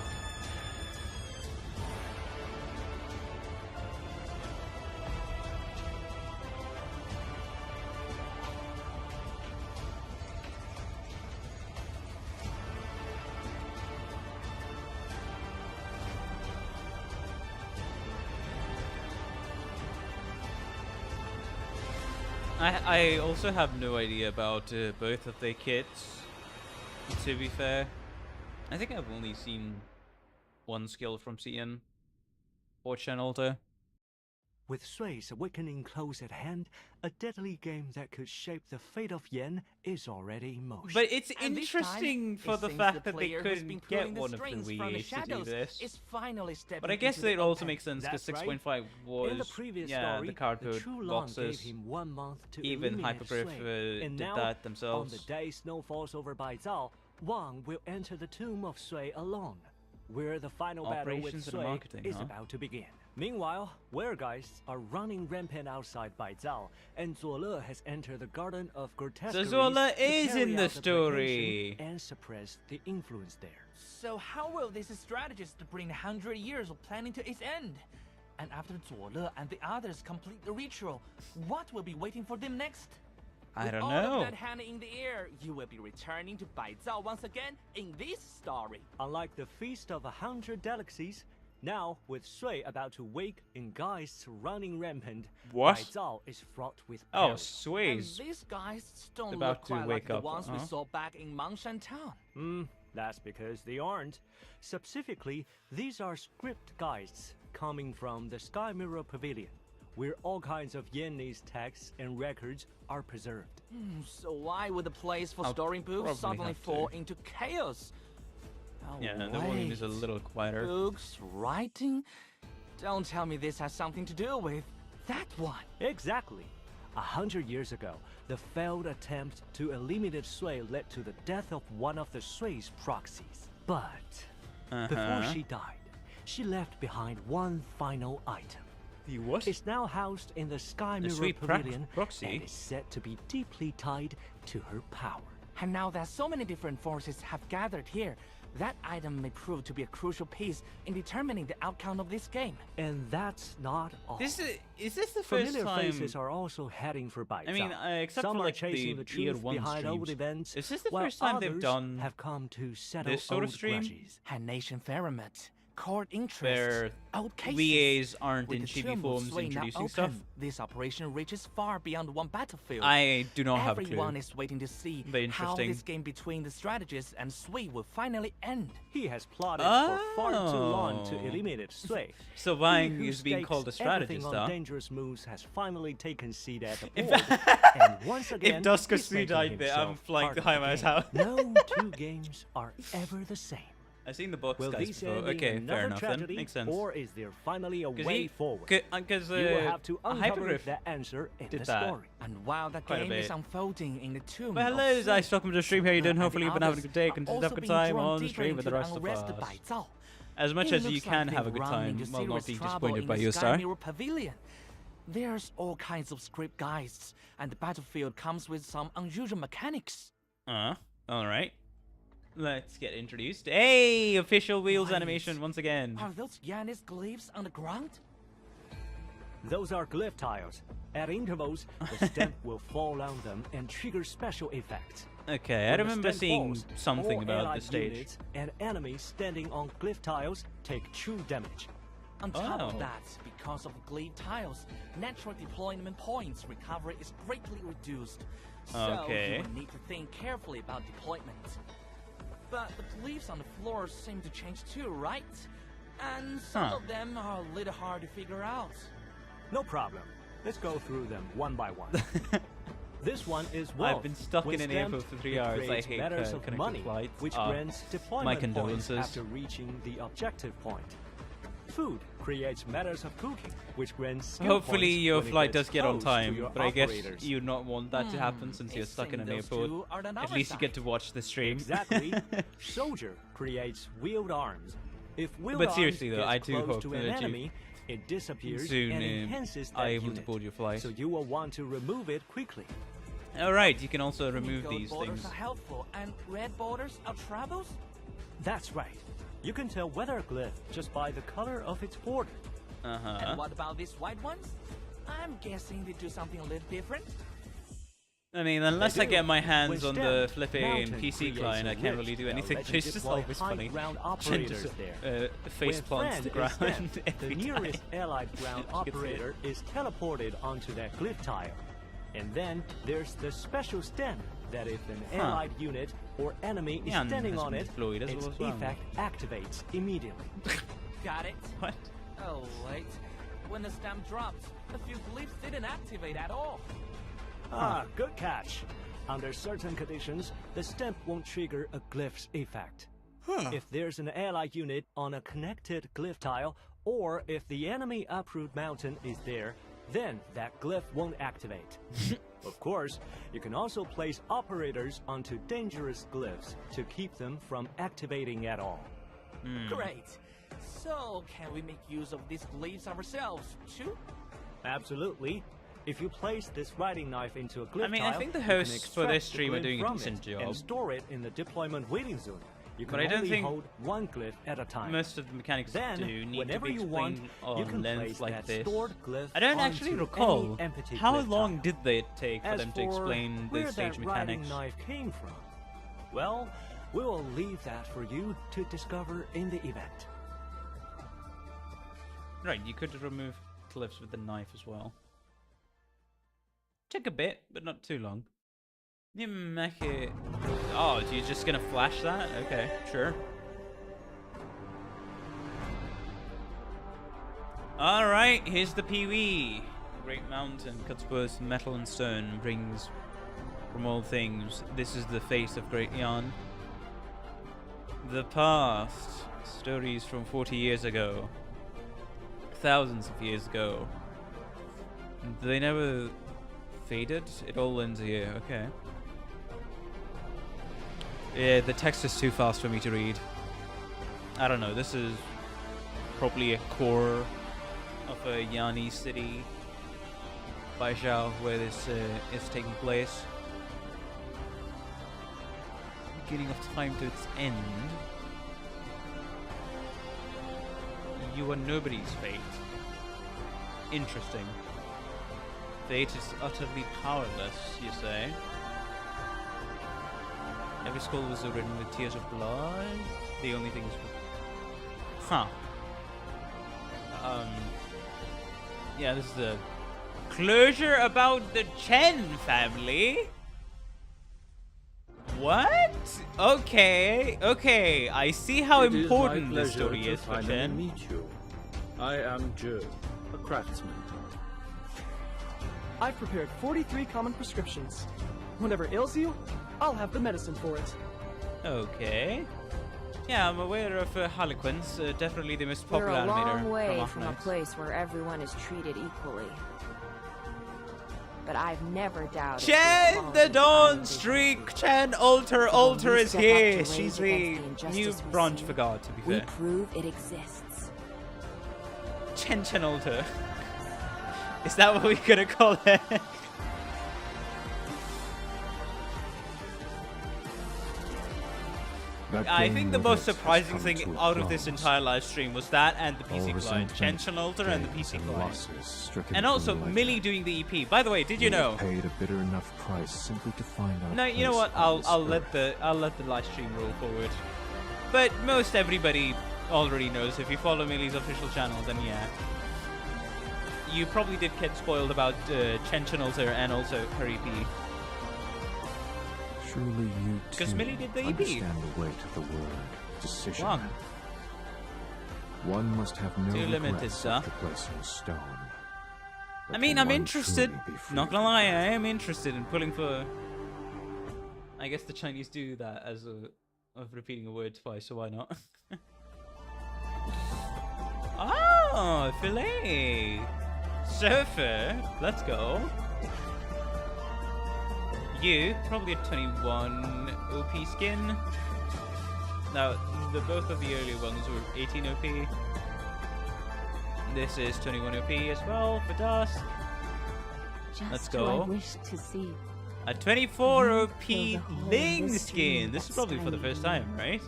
I also have no idea about both of their kits, to be fair. I think I've only seen one skill from CN or Channelter. With Sui's awakening close at hand, a deadly game that could shape the fate of Yen is already in motion. But it's And this interesting time, for it the seems fact that they player who's been couldn't get pulling the one of the strings from Wii the A's to do shadows this. is finally stepping But I guess into the it also open. makes sense because That's right. 6.5 was In the previous yeah story, the cardboard True Long gave boxes. him 1 month to Even eliminate Hypergriff Sui. And did now, that on themselves. the day snow falls over Baizhao, Wang will enter the tomb of Sui alone, where the final battle with Operations and Sui marketing, is huh? about to begin. Meanwhile, Weregeists are running rampant outside Baizhao, and Zuole has entered the Garden of Grotesqueries Zuole to is carry in the out story. placation and suppress the influence there. So how will this strategist bring 100 years of planning to its end? And after Zuole and the others complete the ritual, what will be waiting for them next? I With don't all know. of that hand in the air, you will be returning to Baizhao once again in this story. Unlike the Feast of 100 Delicacies, now with Sui about to wake and Geists running rampant, What? Baizhao is fraught with Oh, peril. And Sways. these guys don't About look to quite wake like up, the ones we huh? saw back in Mangshan Town. That's because they aren't. Specifically, these are script Geists coming from the Sky Mirror Pavilion, where all kinds of Yanese texts and records are preserved. So why would the place for I'll storing books probably suddenly have to. fall into chaos? Oh, Yeah, the volume is a wait. little quieter. Books, writing? Don't tell me this has something to do with that one. Exactly. 100 years ago, the failed attempt to eliminate Sui led to the death of one of the Sui's proxies. But before she died, she left behind one final item. The what? It's now housed in the Sky The Mirror sweet Pavilion proxy? and is said to be deeply tied to her power. And now that so many different forces have gathered here, that item may prove to be a crucial piece in determining the outcome of this game. And that's not all. Is this the first Familiar time? faces are also heading for Baizhao. I mean, except Some for are like chasing the the Year truth 1 behind old streams. events, Is this the while first time they've others done have come to settle this sort of old stream? grudges. And Nation Ferment, court interest, where old cases. VAs aren't With in the chibi tomb of forms Sui now introducing stuff? open, this operation reaches far beyond one battlefield. I do not have a Everyone clue. is waiting to see Very how interesting. this game between the strategist and Sui will finally end. He has plotted for far too Oh. long to eliminate Sui. So He Wang who is being stakes called a everything strategist, on huh? dangerous moves has finally taken seat at the If- board. And once again, Dusker he's Sui making died there, I'm himself flying part to of the Haima's game. house. No two games are ever the same. I've seen the box Will guys these before. end in Okay, another fair enough tragedy, then. Makes sense. or is there finally a 'Cause way he- forward? Because You will have to uncover Hypergriff. the answer in did the that. story. And while the Quite a game is bit. unfolding in the tomb Well, of hello, Sui, guys. Welcome to the stream. How you doing? and Hopefully you've been having a others good day. are Continue to also have a good being time drawn on the deeper stream with the into rest of unrested us. Baizhao. As much It as you looks can like have a they've good run time into while not serious being trouble disappointed in by the Sky Yostar. Mirror Pavilion. There's all kinds of script guides, and the battlefield comes with some unusual mechanics. Alright. Let's get introduced. Hey, official wheels Wait. animation once again. Are those Yanis glyphs on the ground? Those are glyph tiles. At intervals, the stamp will fall on them and trigger special effects. Okay, I When the remember stamp seeing falls, something all about allied the stage. units and enemies standing on glyph tiles take true damage. On top Oh. of that, because of the glyph tiles, natural deployment points recovery is greatly reduced. So Okay. you will need to think carefully about deployment. But the glyphs on the floor seem to change too, right? And some Huh. of them are a little hard to figure out. No problem. Let's go through them one by one. This one is wealth. I've been stuck When in an stamped, airport for 3 it hours. I creates hate matters of connecting money, flights. which grants my deployment points condolences. after reaching the objective point. Food creates matters of cooking, which grants skill Hopefully points your when it flight gets does get on close to time, your but I guess operators. you'd not want that to happen since you're It stuck in seems an those airport. two are the At other least you get side. to watch the stream. Exactly. Soldier creates wheeled arms. If wheel But arms seriously though, gets I do close hope to an that enemy, it disappears soon and enhances that are able unit. to board your flight. So you will want to remove it quickly. Alright, you can also remove Gold these borders things. are helpful, and red borders are troubles? That's right. You can tell whether a glyph just by the color of its border. And what about these white ones? I'm guessing they do something a little different. I mean, unless I do. get my hands When on the stamped, flipping Mountain PC creates client, a I can't rift really do that anything. lets you It's just deploy always funny. high-ground Chen operators just there. face When plants friend the is ground stamped, the every nearest time. allied ground Gets it. operator is teleported onto that glyph tile. And then there's the special stamp that if an allied unit or enemy is Yeah, and standing has on been it, deployed as its well as well. effect activates immediately. Got it. What? Oh, wait. When the stamp dropped, a few glyphs didn't activate at all. Ah, good catch. Under certain conditions, the stamp won't trigger a glyph's effect. If there's an allied unit on a connected glyph tile, or if the enemy uproot mountain is there, then that glyph won't activate. Of course, you can also place operators onto dangerous glyphs to keep them from activating at all. Great. So, can we make use of these glyphs ourselves, too? Absolutely. If you place this riding knife into a glyph I mean, I tile, think the you can hosts for extract this the stream are glyph doing a from decent it job. and store it in the deployment waiting zone. You can But I don't only think hold one glyph at a time. Most of the mechanics Then, do need to whenever be you want, explained you on can length place like that this. stored glyph I don't actually onto recall any empty how glyph long tile. did they take for As them to for explain where the stage that riding mechanics. knife came from, well, we will leave that for you to discover in the event. Right, you could remove cliffs with the knife as well. Took a bit, but not too long. You make it. Oh, you're just gonna flash that? Okay, sure. Alright, here's the Pee-wee. Great mountain cuts both metal and stone, brings from all things. This is the face of Great Yarn. The past. Stories from 40 years ago. Thousands of years ago. They never faded? It all ends here, okay. Yeah, the text is too fast for me to read. I don't know, this is probably a core of a Yani city, Baizhou, where this is taking place. Beginning of time to its end. You are nobody's fate. Interesting. Fate is utterly powerless, you say? Every scroll was written with tears of blood. The only thing is... Huh. Yeah, this is a closure about the Chen family? What? Okay, okay. I see how important this story is for Chen. Meet you. I am Joe, a craftsman. I've prepared 43 common prescriptions. Whatever ails you, I'll have the medicine for it. Okay. Yeah, I'm aware of Harlequins. Definitely the most We're popular a long animator way from from a Arknights. place where everyone is treated equally. But I've never doubted. Chen, the equality Dawn and Streak! dignity. Chen, altar When we is step up to here! rage She's against the the new injustice we branch see, for God, to be We fair. prove it exists. Chen altar. Is that what we're gonna call it? I think the most surprising thing out of this entire live stream was that and the PC client. Chen altar and the PC client. And also Millie doing the EP. By the way, did you know? Paid a bitter enough price simply to find out. No, you know what? I'll let the live stream roll forward. But most everybody already knows. If you follow Millie's official channel, then yeah. You probably did get spoiled about Chen altar and also her EP. Surely you too 'Cause Millie did the EP. understand the weight of the word decision. One. One must have no Too limited, regrets sir. after placing a stone. I But mean, can I'm one interested. truly be free Not gonna from lie, I death? am interested in pulling for. I guess the Chinese do that as a of repeating a word twice, so why not? Oh, filet, surfer. Let's go. You probably a 21 OP skin. Now, both of the earlier ones were 18 OP. This is 21 OP as well for Dusk. Just Let's who go. I wish to see. A 24 You OP fill the whole Ling mystery skin. This is probably for the that's first time, right?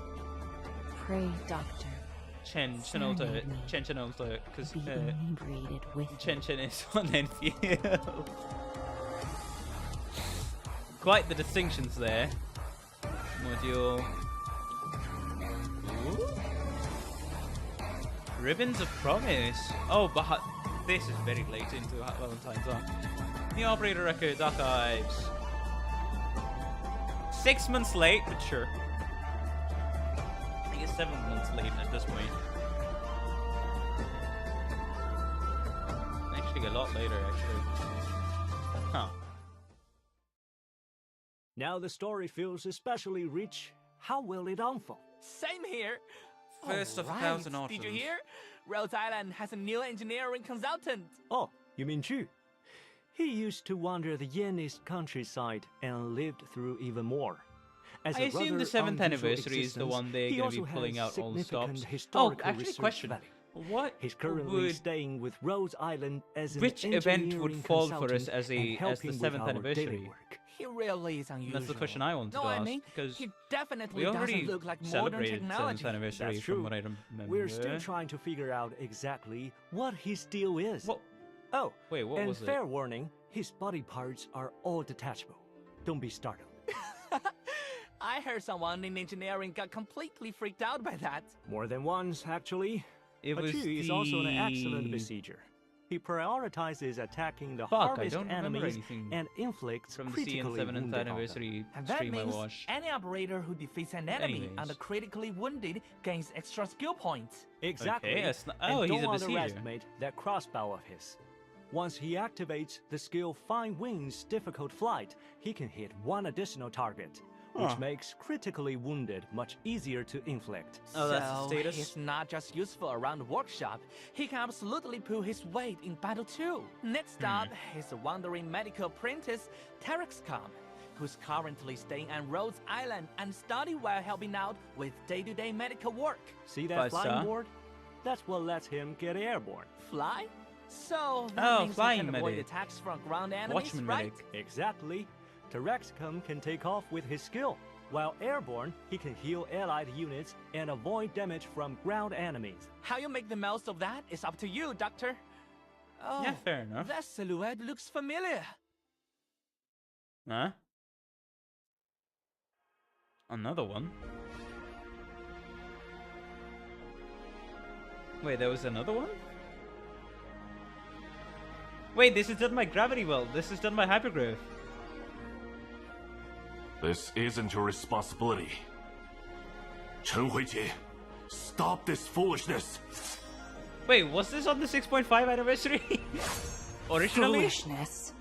Pray, Doctor, Chen Serenade me. Alter, because be inebriated with Chen is on Enfield. Quite the distinctions there. Module. Ooh. Ribbons of Promise. Oh, but this is very late into Valentine's on. The Operator Records Archives. 6 months late, but sure. I think it's 7 months late at this point. Actually, a lot later, actually. Huh. Now the story feels especially rich. How will it unfold? Same here. First of a Alright, thousand Did you autumns. hear? Rhodes Island has a new engineering consultant. Oh, you mean Chu? He used to wander the Yanist countryside and lived through even more. As I a assume the rather 7th unusual anniversary is the existence, one they're he going to be also pulling has out all the significant stops. Oh, historical actually, research question. value. What He's currently would... staying with Rhodes Island as an Which event would engineering fall for us consultant as and the helping with 7th our daily anniversary? work. He really is unusual. That's the question I wanted no, to I ask, mean, because he definitely we already doesn't look like modern celebrated 7th technology. anniversary That's from true. what I remember. We're still trying to figure out exactly what his deal is. What? Oh, Wait, what and was it? fair warning, his body parts are all detachable. Don't be startled. I heard someone in engineering got completely freaked out by that. More than once, actually. It But was Chu is also an excellent the- besieger. He prioritizes attacking the Fuck, I hardest don't remember enemies anything and inflicts from the critically CN 7th wounded on them. anniversary And that stream I means watched. any operator who defeats an enemy Anyways. and the critically wounded gains extra skill points. Exactly. Okay, that's not- and oh, he's don't a besieger. underestimate that crossbow of his. Once he activates the skill Fine Wings Difficult Flight, he can hit one additional target, which Huh. makes critically wounded much easier to inflict. Oh, that's the So status? he's not just useful around the workshop, he can absolutely pull his weight in battle too. Next up is the wandering medical apprentice, Terexcom, who's currently staying on Rhodes Island and study while helping out with day-to-day medical work. See that 5-star? flying board? That's what lets him get airborne. Fly? So that Oh, means he flying can avoid medic. attacks from ground enemies, Watchman right? medic. Exactly. Terexcom can take off with his skill. While airborne, he can heal allied units and avoid damage from ground enemies. How you make the most of that is up to you, Doctor. Oh, Yeah, fair enough. that silhouette looks familiar. Huh? Another one? Wait, there was another one? Wait, this is done by Gravity Well. This is done by Hypergrowth. This isn't your responsibility. Chen Huijie, stop this foolishness. Wait, was this on the 6.5 anniversary? Originally? Foolishness.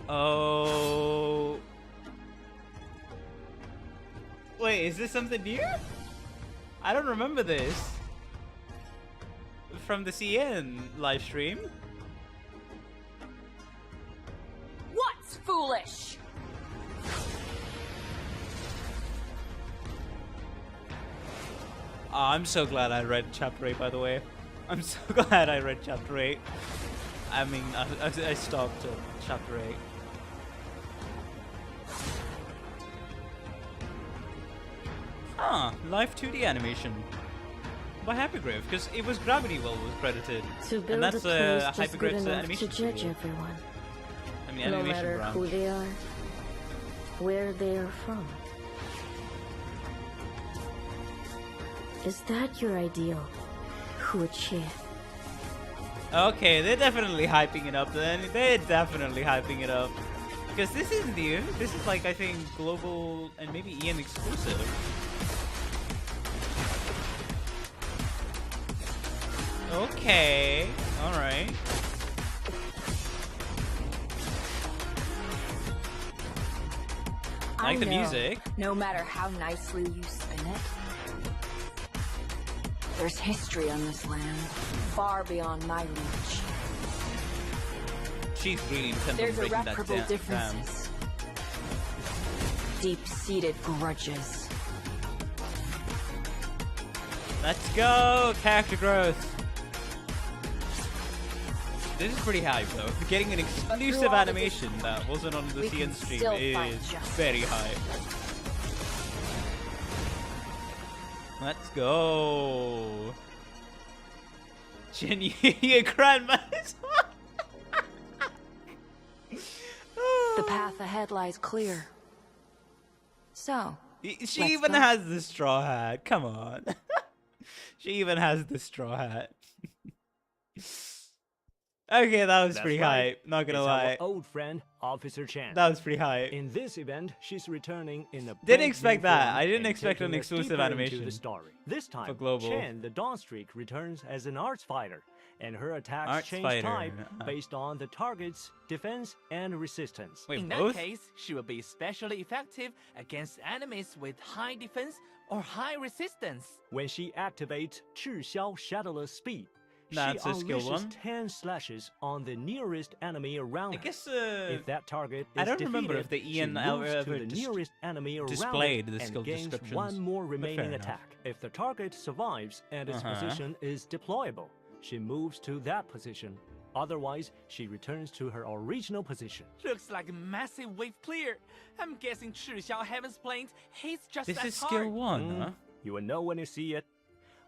Oh. Wait, is this something new? I don't remember this. From the CN live stream. What's foolish? Oh, I'm so glad I read Chapter 8, by the way. I'm so glad I read Chapter 8. I mean, I stopped at Chapter 8. Huh, live 2D animation. By Hypergraph, because it was Gravity Well was credited. To build And that's a place just good Hypergraph's enough to animation judge studio. everyone, I mean, no animation matter branch. who they are, where they are from. Is that your ideal, Huichi? Okay, they're definitely hyping it up then. They're definitely hyping it up. Because this is new. This is like, I think, global and maybe EM exclusive. Okay, alright. I like the know, music. No matter how nicely you spin it, there's history on this land, far beyond my reach. She's really intent on There's breaking that irreparable down. differences. deep-seated grudges. Let's go! Character growth. This is pretty hype though. Getting an exclusive animation that wasn't on the CN stream is very hype. Let's go. Genuine grandma. The path ahead lies clear. So, She even has the straw hat. Come on. She even has the straw hat. Okay, that was pretty hype. Not gonna lie. Our old friend, Officer Chan. That was pretty hype. In this event, she's returning in a Didn't expect that. I didn't expect an taking us exclusive deeper into animation the story. This time, for global. Chen, the Dawn Streak, returns as an arts fighter, and her attacks Arts change fighter. type based on the target's defense and resistance. Wait, In both? that case, she will be especially effective against enemies with high defense or high resistance. When she activates 赤霄 Shadowless Speed, That's she a skill unleashes one. 10 slashes on the nearest enemy around I her. guess If that target is I don't remember if defeated, the Ian she moves ever to the nearest enemy around displayed it the and skill gains descriptions, one more but remaining fair enough. attack. If the target survives and its position is deployable, she moves to that position. Otherwise, she returns to her original position. Looks like a massive wave clear. I'm guessing Chixiao Heaven's Plains hits just this as is hard. skill 1, huh? You will know when you see it.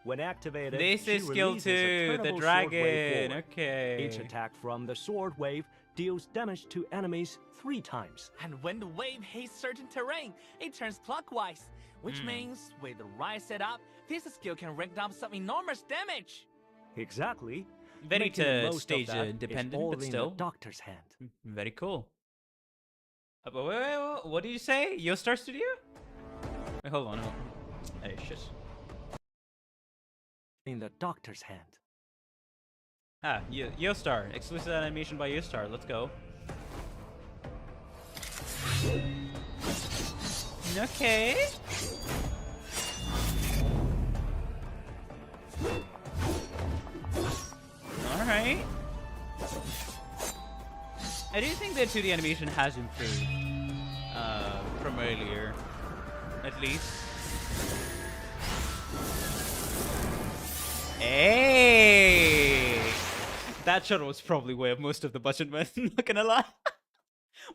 When activated, This she is skill releases a 2, the turnable sword wave dragon. forward. Okay. Each attack from the sword wave deals damage to enemies 3 times. And when the wave hits certain terrain, it turns clockwise, which means with the right setup, this skill can rack up some enormous damage. Exactly. Very Making the most of stage that is dependent, all but in still. the doctor's hand. Very cool. But wait, what did you say? Yostar Studio? Wait, hold on. Hey, shit. In the doctor's hand. Ah, Yostar. Exclusive animation by Yostar. Let's go. Okay. Alright. I do think that 2D animation has improved from earlier, at least. Hey! That shot was probably where most of the budget went, not gonna lie.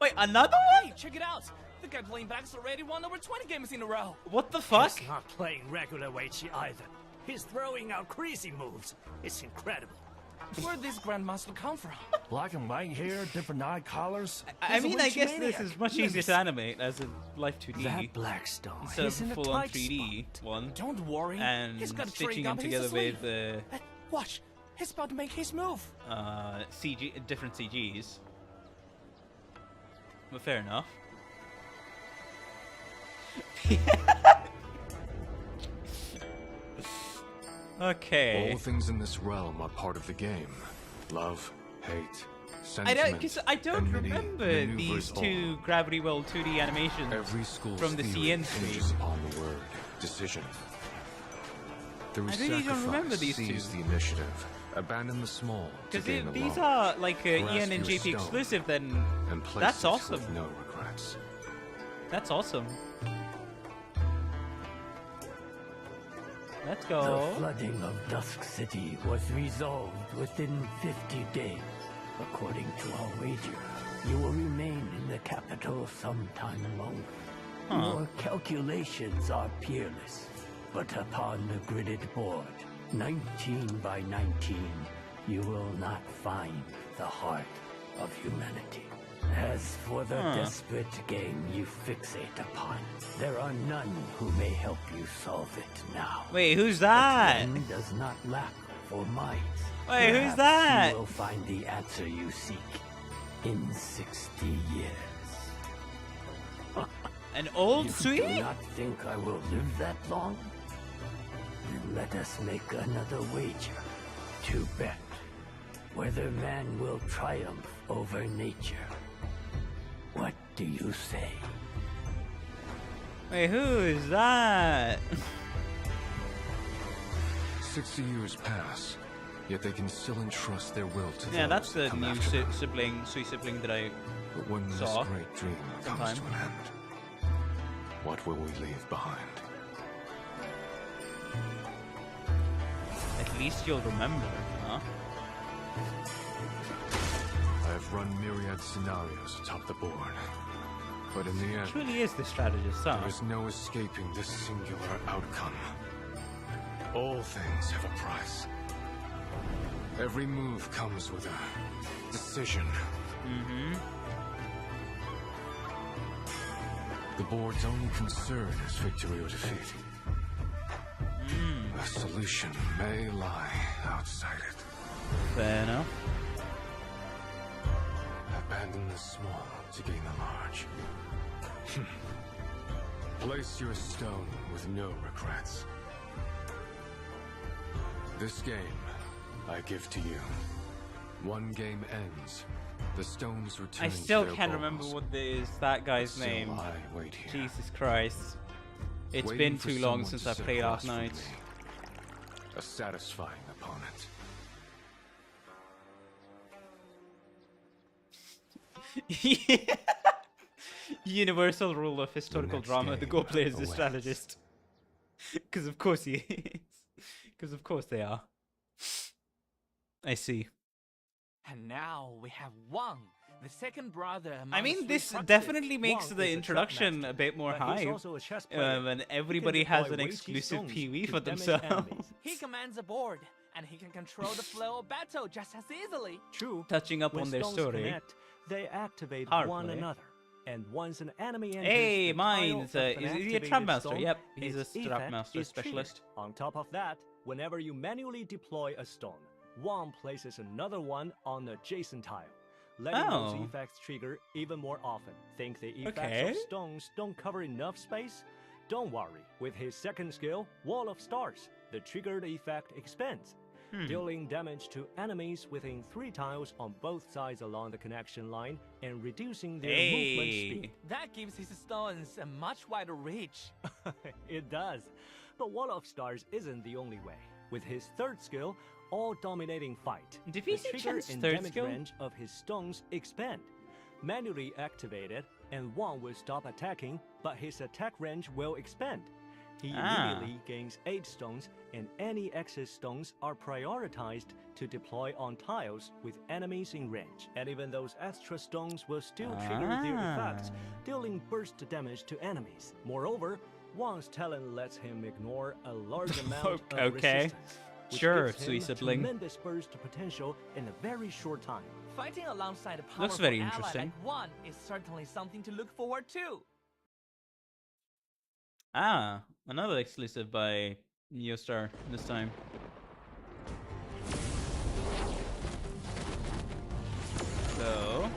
Wait, another one? Hey, check it out! The guy playing back's already won over 20 games in a row. What the fuck? He's not playing regular Weichi either. He's throwing out crazy moves. It's incredible. Where'd this Grandmaster come from? Black and white hair, different eye colors. I mean, I He's a guess witch this maniac. is much Let me easier to see. animate as a live 2D That Blackstone. instead He's of in a full-on tight 3D spot. one, Don't worry. and He's got a stitching trick them up his together sleeve. with the Watch, he's about to make his move. CG, different CGs. But fair enough. Okay. All things in this realm are part of the game. Love, hate, I sentiment, don't, I don't enmity, remember maneuvers these two all. Gravity Well 2D animations Every school's from the theory CN stream. hinges upon the word decision. Through I really don't remember these two. seize the initiative, abandon the small to Because gain if these alone, are like Ian grasp and your JP stone, exclusive, then and place that's it awesome. with no regrets. That's awesome. Let's The go. flooding of Dusk City was resolved within 50 days. According to our wager, you will remain in the capital some time longer. Your calculations are peerless, but upon the gridded board, 19 by 19, you will not find the heart of humanity. As for the desperate game you fixate upon, there are none who may help you solve it now. Wait, who's that? One does not lack for minds. Wait, who's Perhaps that? You will find the answer you seek in 60 years. An old You sweet? do not think I will live that long? Then let us make another wager. To bet whether man will triumph over nature. What do you say? Wait, who is that? 60 years pass, yet they can still entrust their will to Yeah, those that's that the come new after them. sweet sibling that I But when saw this great dream comes sometime. to an end, What will we leave behind? At least you'll remember, huh? I have run myriad scenarios atop the board. But in the end, Truly is the strategist, huh? there is no escaping this singular outcome. All things have a price. Every move comes with a decision. Mm-hmm. The board's only concern is victory or defeat. A solution may lie outside it. Fair enough. Abandon the small to gain the large. Place your stone with no regrets. This game, I give to you. One game ends. The stones return. I still to their can't remember bowls. what is that guy's Still name. I wait here. Jesus Christ. It's Waiting been for too long someone since to I sit played across from Arknights. me. A satisfying opponent. Universal rule of historical next drama, the game Go player is the awaits. strategist. Because of course he is. Because of course they are. I see. And now we have Wang, the second brother among I the mean, three this proxies. definitely makes Wang the is a introduction trackmaster, a bit more but he's hype. also a chess player. And He everybody can has deploy an weighty exclusive stones PV to for damage themselves. enemies. He commands a board, and he can control the flow of battle just as easily. True. Touching up When on their stones story. connect, they activate Power one play. another. And once an enemy enters Hey, the tile mine's of is an he a activated Trapmaster? stone, Yep, he's a its effect Trapmaster is specialist. triggered. On top of that, whenever you manually deploy a stone, Wang places another one on the adjacent tile, letting those Oh. effects trigger even more often. Think the effects Okay. of stones don't cover enough space? Don't worry. With his second skill, Wall of Stars, the triggered effect expands, dealing damage to enemies within 3 tiles on both sides along the connection line and reducing their movement speed. That gives his stones a much wider reach. It does. But Wall of Stars isn't the only way. With his third skill, All Dominating Fight, the Defeating trigger Chen's and third damage skill? range of his stones expand. Manually activated, and Wang will stop attacking, but his attack range will expand. He immediately gains 8 stones, and any excess stones are prioritized to deploy on tiles with enemies in range. And even those extra stones will still trigger their effects, dealing burst damage to enemies. Moreover, Wang's talent lets him ignore a large amount of Okay. resistance, which Sure, gives him sweet sibling. tremendous burst potential in a very short time. Fighting alongside a powerful Looks very ally interesting. like Wang is certainly something to look forward to. Ah, another exclusive by Yostar this time. So,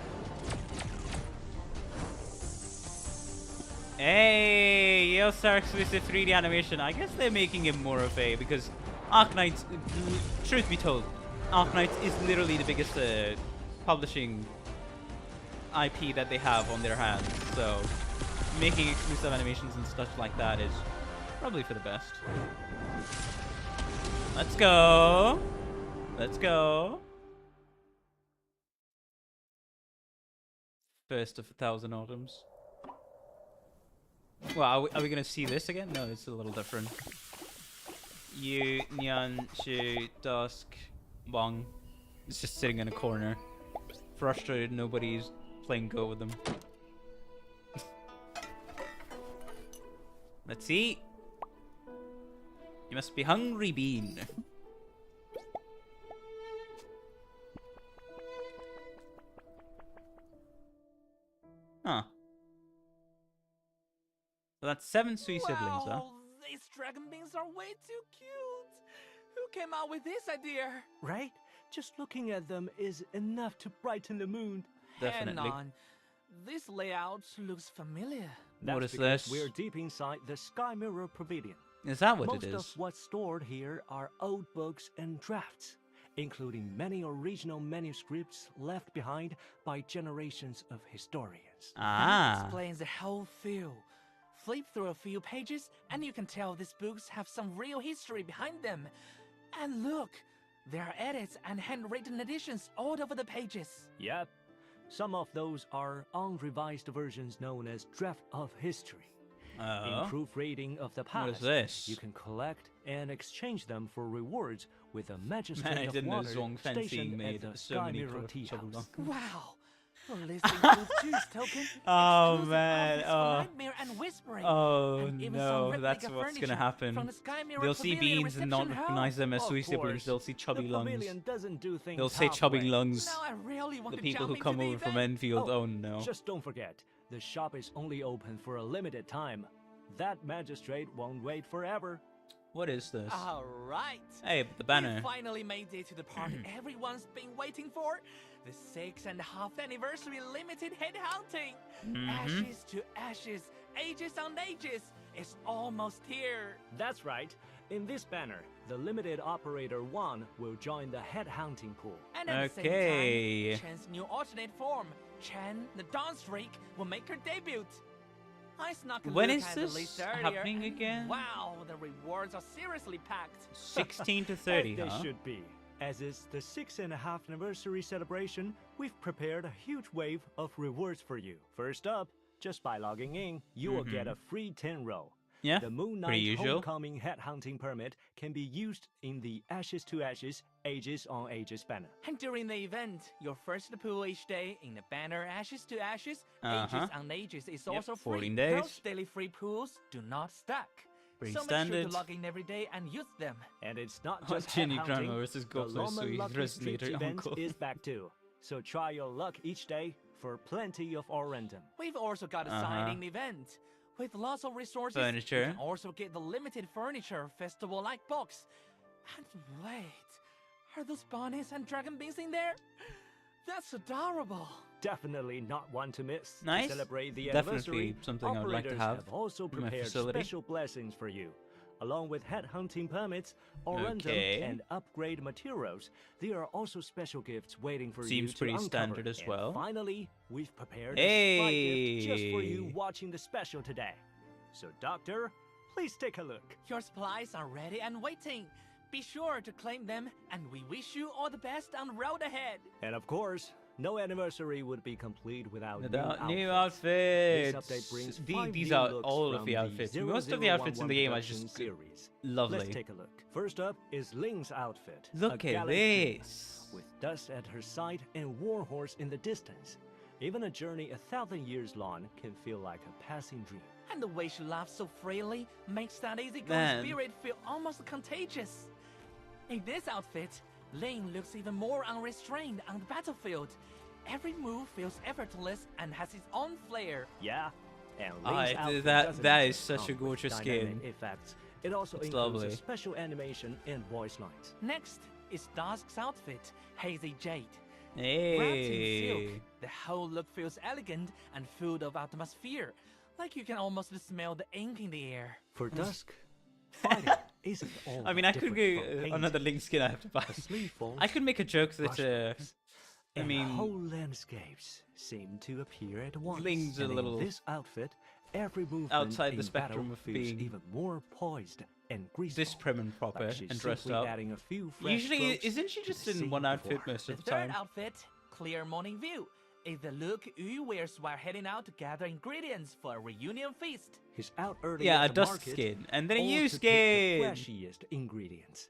hey, Yostar exclusive 3D animation. I guess they're making him more of a, because Arknights, truth be told, Arknights is literally the biggest publishing IP that they have on their hands. So, making exclusive animations and stuff like that is probably for the best. Let's go. Let's go. First of 1,000 autumns. Well, are we gonna see this again? No, it's a little different. Yu, Nyan, Shu, Dusk, Wang. It's just sitting in a corner. Frustrated, nobody's playing Go with them. Let's see. You must be hungry, Bean. Huh. So that's 7 sweet siblings, huh? Wow, these dragon beans are way too cute. Who came out with this idea? Right? Just looking at them is enough to brighten the mood. Definitely. Hang on. This layout looks familiar. That's What is because this? we're deep inside the Sky Mirror Pavilion. Is that what Most it of is? what's stored here are old books and drafts, including many original manuscripts left behind by generations of historians. That Ah. explains the whole feel. Flip through a few pages, and you can tell these books have some real history behind them. And look, there are edits and handwritten additions all over the pages. Yep. Some of those are unrevised versions known as Draft of History. Oh. In proofreading of the past, What is this? you can collect and exchange them for rewards with a Man, magistrate I of didn't know water Zong Fencing stationed made at the so Sky many Mirror Tea trouble. House. Wow. The list includes juice token, Oh, exclusive man, outfits for oh. Nightmare and Whispering, Oh and even some no, replica that's what's furniture gonna happen. from the Sky Mirror They'll see Pavilion beans and not reception recognize hall. them as Of sweet siblings. course, They'll see chubby the lungs. pavilion doesn't do things They'll say chubby halfway. lungs. Now I really want The to people jump who come into the over from event. Enfield. Oh no. Just don't forget, the shop is only open for a limited time. That magistrate won't wait forever. What is this? All right. Hey, the We banner. finally made it to the party everyone's been waiting for. The 6.5th anniversary limited head hunting. Ashes to ashes, ages on ages. It's almost here. That's right. In this banner, the limited operator 1 will join the head hunting pool. And at the Okay. same time, Chen's new alternate form, Chen, the Dawn Streak, will make her debut. I snuck a When look is at the this list earlier, happening and again? Wow, the rewards are seriously packed. 16 to 30, As they huh? should be. As it's the 6.5th anniversary celebration, we've prepared a huge wave of rewards for you. First up, just by logging in, you will get a free 10 roll. Yeah, The Moon pretty Knight usual. Homecoming head hunting permit can be used in the Ashes to Ashes, Ages on Ages banner. And during the event, your first pool each day in the banner Ashes to Ashes, Uh-huh. Ages on Ages is Yep, also free. 14 days. Those daily free pools do not stack. Pretty so make standard. sure to log in every day and use them. And it's not Oh, just Ginny head Grandma hunting. versus The Gobbler Loma Sweet Lucky Resonator Street event Uncle. is back too. So try your luck each day for plenty of Orandom. We've also got a signing event. With lots of resources, Furniture. you can also get the limited furniture festival-like box. And wait, are those bunnies and dragon beans in there? That's adorable. Definitely not one to miss. Nice. To celebrate the Definitely anniversary, something I would like to operators have also in my prepared facility. special blessings for you. Along with head hunting permits, Orandom, Okay. and upgrade materials, there are also special gifts waiting for you Seems to pretty uncover. standard as And well. finally, we've prepared a spy gift just for you Hey. watching the special today. So, Doctor, please take a look. Your supplies are ready and waiting. Be sure to claim them, and we wish you all the best on the road ahead. And of course, no anniversary would be complete without Without new outfits. outfits. This update brings The- 5 these new are looks all of from the outfits. Most of the 0011 outfits in the game are production just series. lovely. Let's take a look. First up is Ling's outfit. a Look at gallant this. With dust at her side and warhorse in the distance. Even a journey 1,000 years long can feel like a passing dream. And the way she laughs so freely makes that easygoing Man. spirit feel almost contagious. In this outfit, Lane looks even more unrestrained on the battlefield. Every move feels effortless and has its own flair. Yeah, and Ah, Ling's it- outfit that- doesn't that just is such a come with gorgeous dynamic skin. effects. It also It's includes lovely. a special animation and voice lines. Next is Dusk's outfit, Hazy Jade. Wrapped in silk, Hey. the whole look feels elegant and full of atmosphere, like you can almost smell the ink in the air. For Dusk, fighting isn't all I mean, I could different get from paint. another Link skin I have to buy. A sleeve folds, I could make a joke that, brush strokes, I and mean, whole landscapes seem to appear at once. Ling's a And in little this outfit, every movement outside the in spectrum battle of feels being even more poised and graceful. this prim and proper like she's and dressed simply up. adding a few fresh Usually, strokes isn't she to just the in scene one outfit before. most The of the third time? outfit, Clear Morning View, is the look Yu wears while heading out to gather ingredients for a reunion feast. He's out early Yeah, at a the dust market, skin, and then a all U to pick the skin. flashiest ingredients.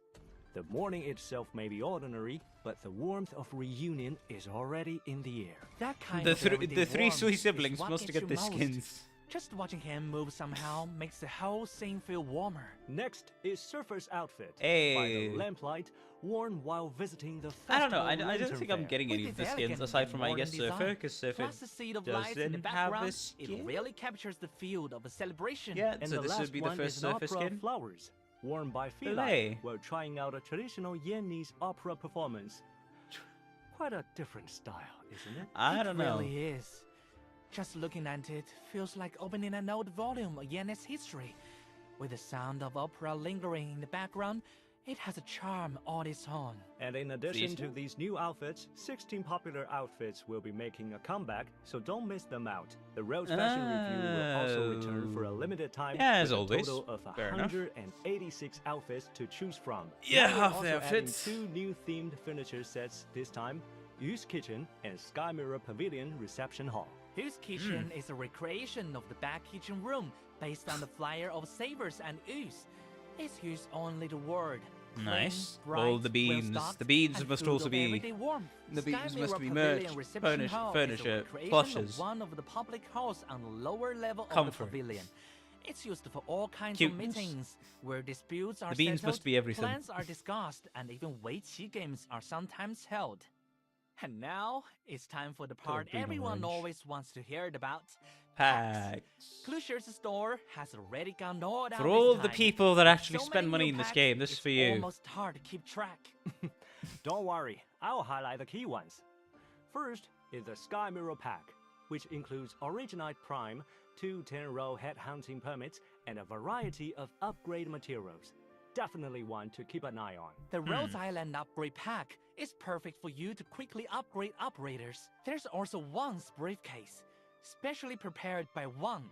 The morning itself may be ordinary, but the warmth of reunion is already in the air. That kind The, of everyday the three warmth sweet is siblings what must gets get you the most. skins. Just watching him move somehow makes the whole scene feel warmer. Next is Surfer's outfit. By Hey. the lamplight, worn while visiting the I don't know. festival I don't lantern think I'm fair. getting any With of the its skins elegant aside from I modern guess Surfer, design, because Surfer Plus the seed of lights in the doesn't have background, a it skin. really captures the feel of a celebration. Yeah, And so the this last would be the one first is an Surfer opera skin. flowers, worn by Olé. Fila while trying out a traditional Viennese opera performance. Quite a different style, isn't it? I It don't know. really is. Just looking at it feels like opening an old volume of Yenne's history. With the sound of opera lingering in the background, it has a charm all its own. And in addition These to two? these new outfits, 16 popular outfits will be making a comeback, so don't miss them out. The Road's Fashion Review will also return for a limited time Yeah, as with always. a total of Fair enough. 186 outfits to choose from. Yeah, Now we're half the also adding outfits. 2 new themed furniture sets this time, Yu's Kitchen and Sky Mirror Pavilion Reception Hall. Whose kitchen is a recreation of the back kitchen room based on the flyer of Sabers and Ooze. It's whose own little word. Clean, Nice. bright, All the beans. well-stocked, The beans and must full also of be. everyday warmth. The beans Sky must Mirror be Pavilion merch, Reception Hall is a furniture, recreation plushes. of one of the public halls on the lower level of Comfort. the pavilion. It's used for all kinds Cuteness. of meetings, where disputes are The beans settled, must be everything. plans are discussed, and even Weiqi games are sometimes held. And now, it's time for the part bean everyone orange. always wants to hear about. Packs. Crucia's store has already gone all out For this all the time. people that actually So spend many money new in this packs, game, this is it's for you. almost hard to keep track. Don't worry, I'll highlight the key ones. First is the Sky Mirror Pack, which includes Originite Prime, 2 10-row head hunting permits, and a variety of upgrade materials. Definitely one to keep an eye on. The Rose Island Upgrade Pack is perfect for you to quickly upgrade operators. There's also Wang's briefcase, specially prepared by Wang.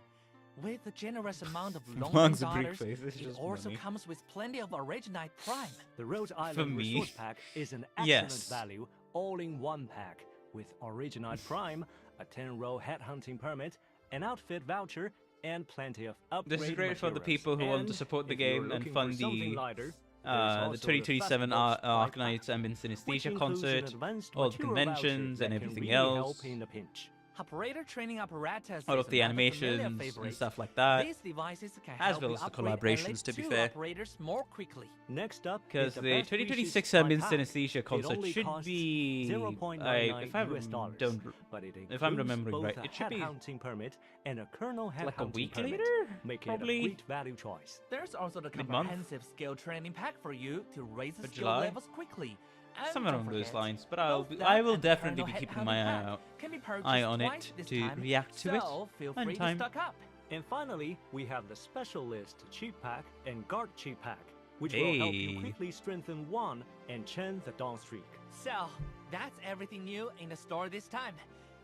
With a generous amount of long Wang's dollars, briefcase, it's it just also money. comes with plenty of Originite Prime. The Rose Island me. Resource Pack is an excellent Yes. value, all-in-one pack, with Originite Prime, a 10-row head hunting permit, an outfit voucher, and plenty of upgrade This is great for the materials. people who want to And support the if you're game and looking for fund something the lighter, there's the also 2027 Festival Supply Arknights Pack, and which Synesthesia includes an concert, advanced all the material voucher conventions that and can everything really else, help in a pinch. Operator training apparatus all is of the another familiar animations and favorite. stuff like that. These devices can as help well you as the upgrade collaborations, elite to be 2 fair. operators more quickly. Next up Because is the best 2026 Supply Admin Pack. Synesthesia It concert only should costs be, $0.99 if I US dollars, don't, but it if I'm includes remembering both right, a it should head be hunting permit and a kernel head like a hunting week permit. later, Make probably. it a great value choice. There's also the Mid-month? comprehensive skill training pack for you to raise the For skill July? levels quickly. And Somewhere don't along those forget, lines, but both that I will and the definitely Kernel be Head keeping Hunting my Pack can be purchased eye on twice it this to time, react to it so feel one free time. to stock up. And finally, we have the Specialist Cheap Pack and Guard Cheap Pack, which will help you Hey. quickly strengthen one and chain the Dawn Streak. So, that's everything new in the store this time.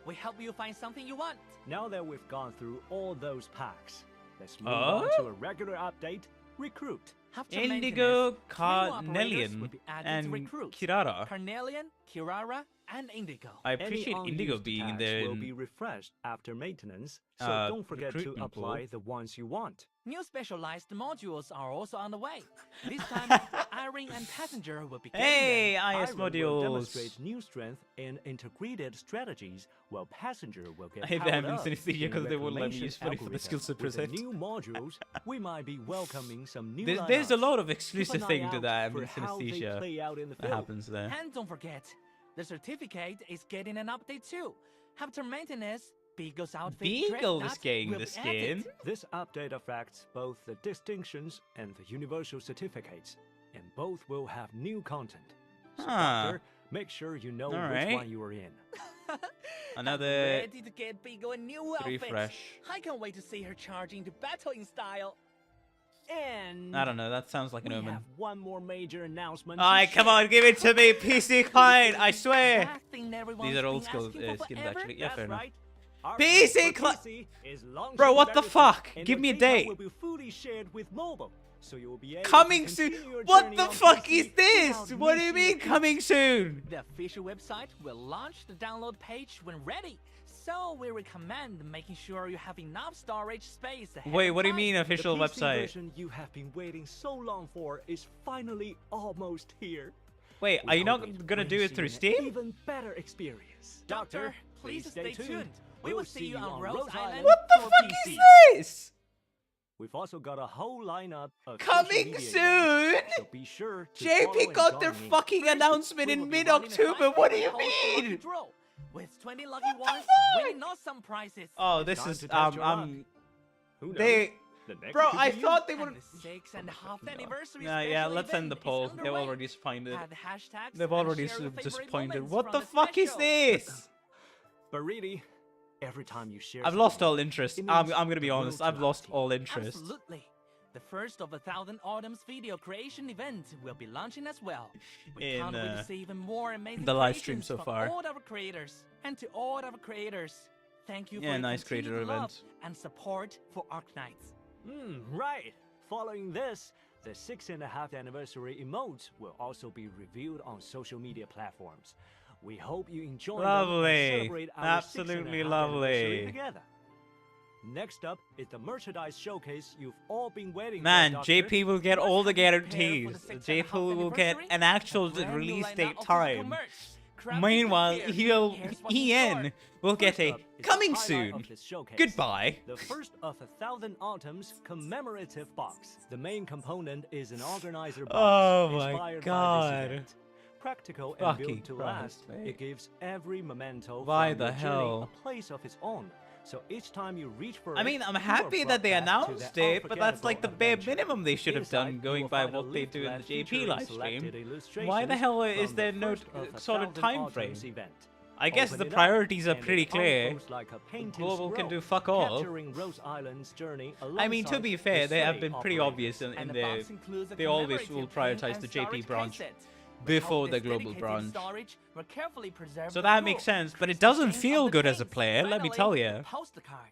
We help you find something you want. Now that we've gone through all those packs, let's move Oh? on to a regular update, Recruit. After Indigo, maintenance, 3 new operators will Carnelian, be added to and recruit. Kirara. Carnelian, Kirara, and Indigo. I Any appreciate Indigo unused being in tags there. will be refreshed after maintenance, so uh, don't forget to recruitment pool. apply the ones you want. New specialized modules are also on the way. This time, Iron and Passenger will be getting Hey, them. IS Iron will modules. demonstrate new strength and integrated strategies, while Passenger will get I hate powered having up Synesthesia in because they won't let me reclamation use money for the algorithm. skills to With the present. new modules, we might be welcoming some new There's a lineups. lot of Keep exclusive an eye thing to out that for in how they Synesthesia play out in the that field. happens there. And don't forget, the certificate is getting an update too. After maintenance, Beagle's outfit Beagle is Dreadnought getting will the be skin. added. This update affects both the distinctions and the universal certificates, and both will have new content. So, Huh. Doctor, make sure you know Alright. which one you are in. Another Ready to get Beagle a new outfit. refresh. I can't wait to see her charge into battle in style. And I don't know, that sounds like an we omen. have one more major announcement. Alright, to come share. on, give it to me, PC client, I swear! That thing everyone's These are old been school asking for skins, forever? actually. Yeah, That's fair enough. right. Our PC plan for cli- PC is launching Bro, what the very fuck? soon, and Give the me a data date. will be fully shared with mobile, so you will be able Coming to soon! continue your What journey the on fuck PC is this? without What do you missing a mean, coming soon? The official website will launch the download page when ready. So we recommend making sure you have enough storage space ahead Wait, of what do you time. mean official the PC website? version you have been waiting so long for is finally almost here. Wait, We are you hope not it gonna do brings it through you an Steam? Even better experience. Doctor, please stay tuned. We will see you on Rose Island. What the for fuck PC. is this? We've also got a whole lineup of Coming social media soon? events, so be sure to follow JP and got their join me. fucking announcement We will in be running a mid-October, what do you five-day host lucky mean? draw, with 20 lucky What the ones fuck? winning awesome prizes. Oh, this Time is, to test your luck. Who knows? they, The next bro, could I be you. thought they And would, the 6.5th anniversary nah, yeah, special let's end the event is poll, they've underway. already disappointed. Add hashtags They've and already share your favorite disappointed. moments What from the fuck is special. this? But really, every time you share I've lost something, all interest. it I'm means gonna be the honest, will I've to lost active. all interest. Absolutely. The first of 1,000 Autumn's video creation event will be launching as well. We In, can't wait to see even more amazing the live stream creations so from far. all our creators. And to all our creators, thank you for Yeah, your nice continued creator love event. and support for Arknights. Right. Following this, the 6.5th anniversary emote will also be revealed on social media platforms. We hope you enjoy Lovely. them and celebrate our Absolutely 6.5th lovely. anniversary together. Next up is the merchandise showcase you've all been waiting Man, for, Doctor. JP will get all the Prepare for the guarantees. 6.5th JP will get anniversary, an actual a brand new release lineup date of physical time. merch. Grab Meanwhile, tickets here. Here's what's in Ian store. will get First a up is the coming highlight soon. of this showcase. Goodbye. The first of 1,000 Autumns commemorative box. The main component is an organizer box Oh my inspired by God. this event. Practical and Fucking built to Christ, last, mate. it gives every memento Why from the your journey hell? a place of its own. So each time you reach for I it, mean, I'm you are happy brought that they back to announced that it, but that's like the bare unforgettable minimum they should have Inside, done you going will by find a what they do in the leaflet JP featuring live selected stream. illustrations Why the hell is from there the no first of solid 1,000 time frame? Autumns event. I guess Open the it up, priorities are and it pretty clear. unfolds like a painted Global can scroll, do fuck all. capturing Rose Island's journey I mean, to alongside be the fair, they have Sway been pretty operators. obvious in And the their. box includes a They always commemorative will pin prioritize and the JP storage branch cassette. before With the this global dedicated branch. storage, we're carefully preserved So the that cool, makes sense, but it crispy doesn't sheen of feel the good as a things. player, let me tell Finally, ya. the poster card.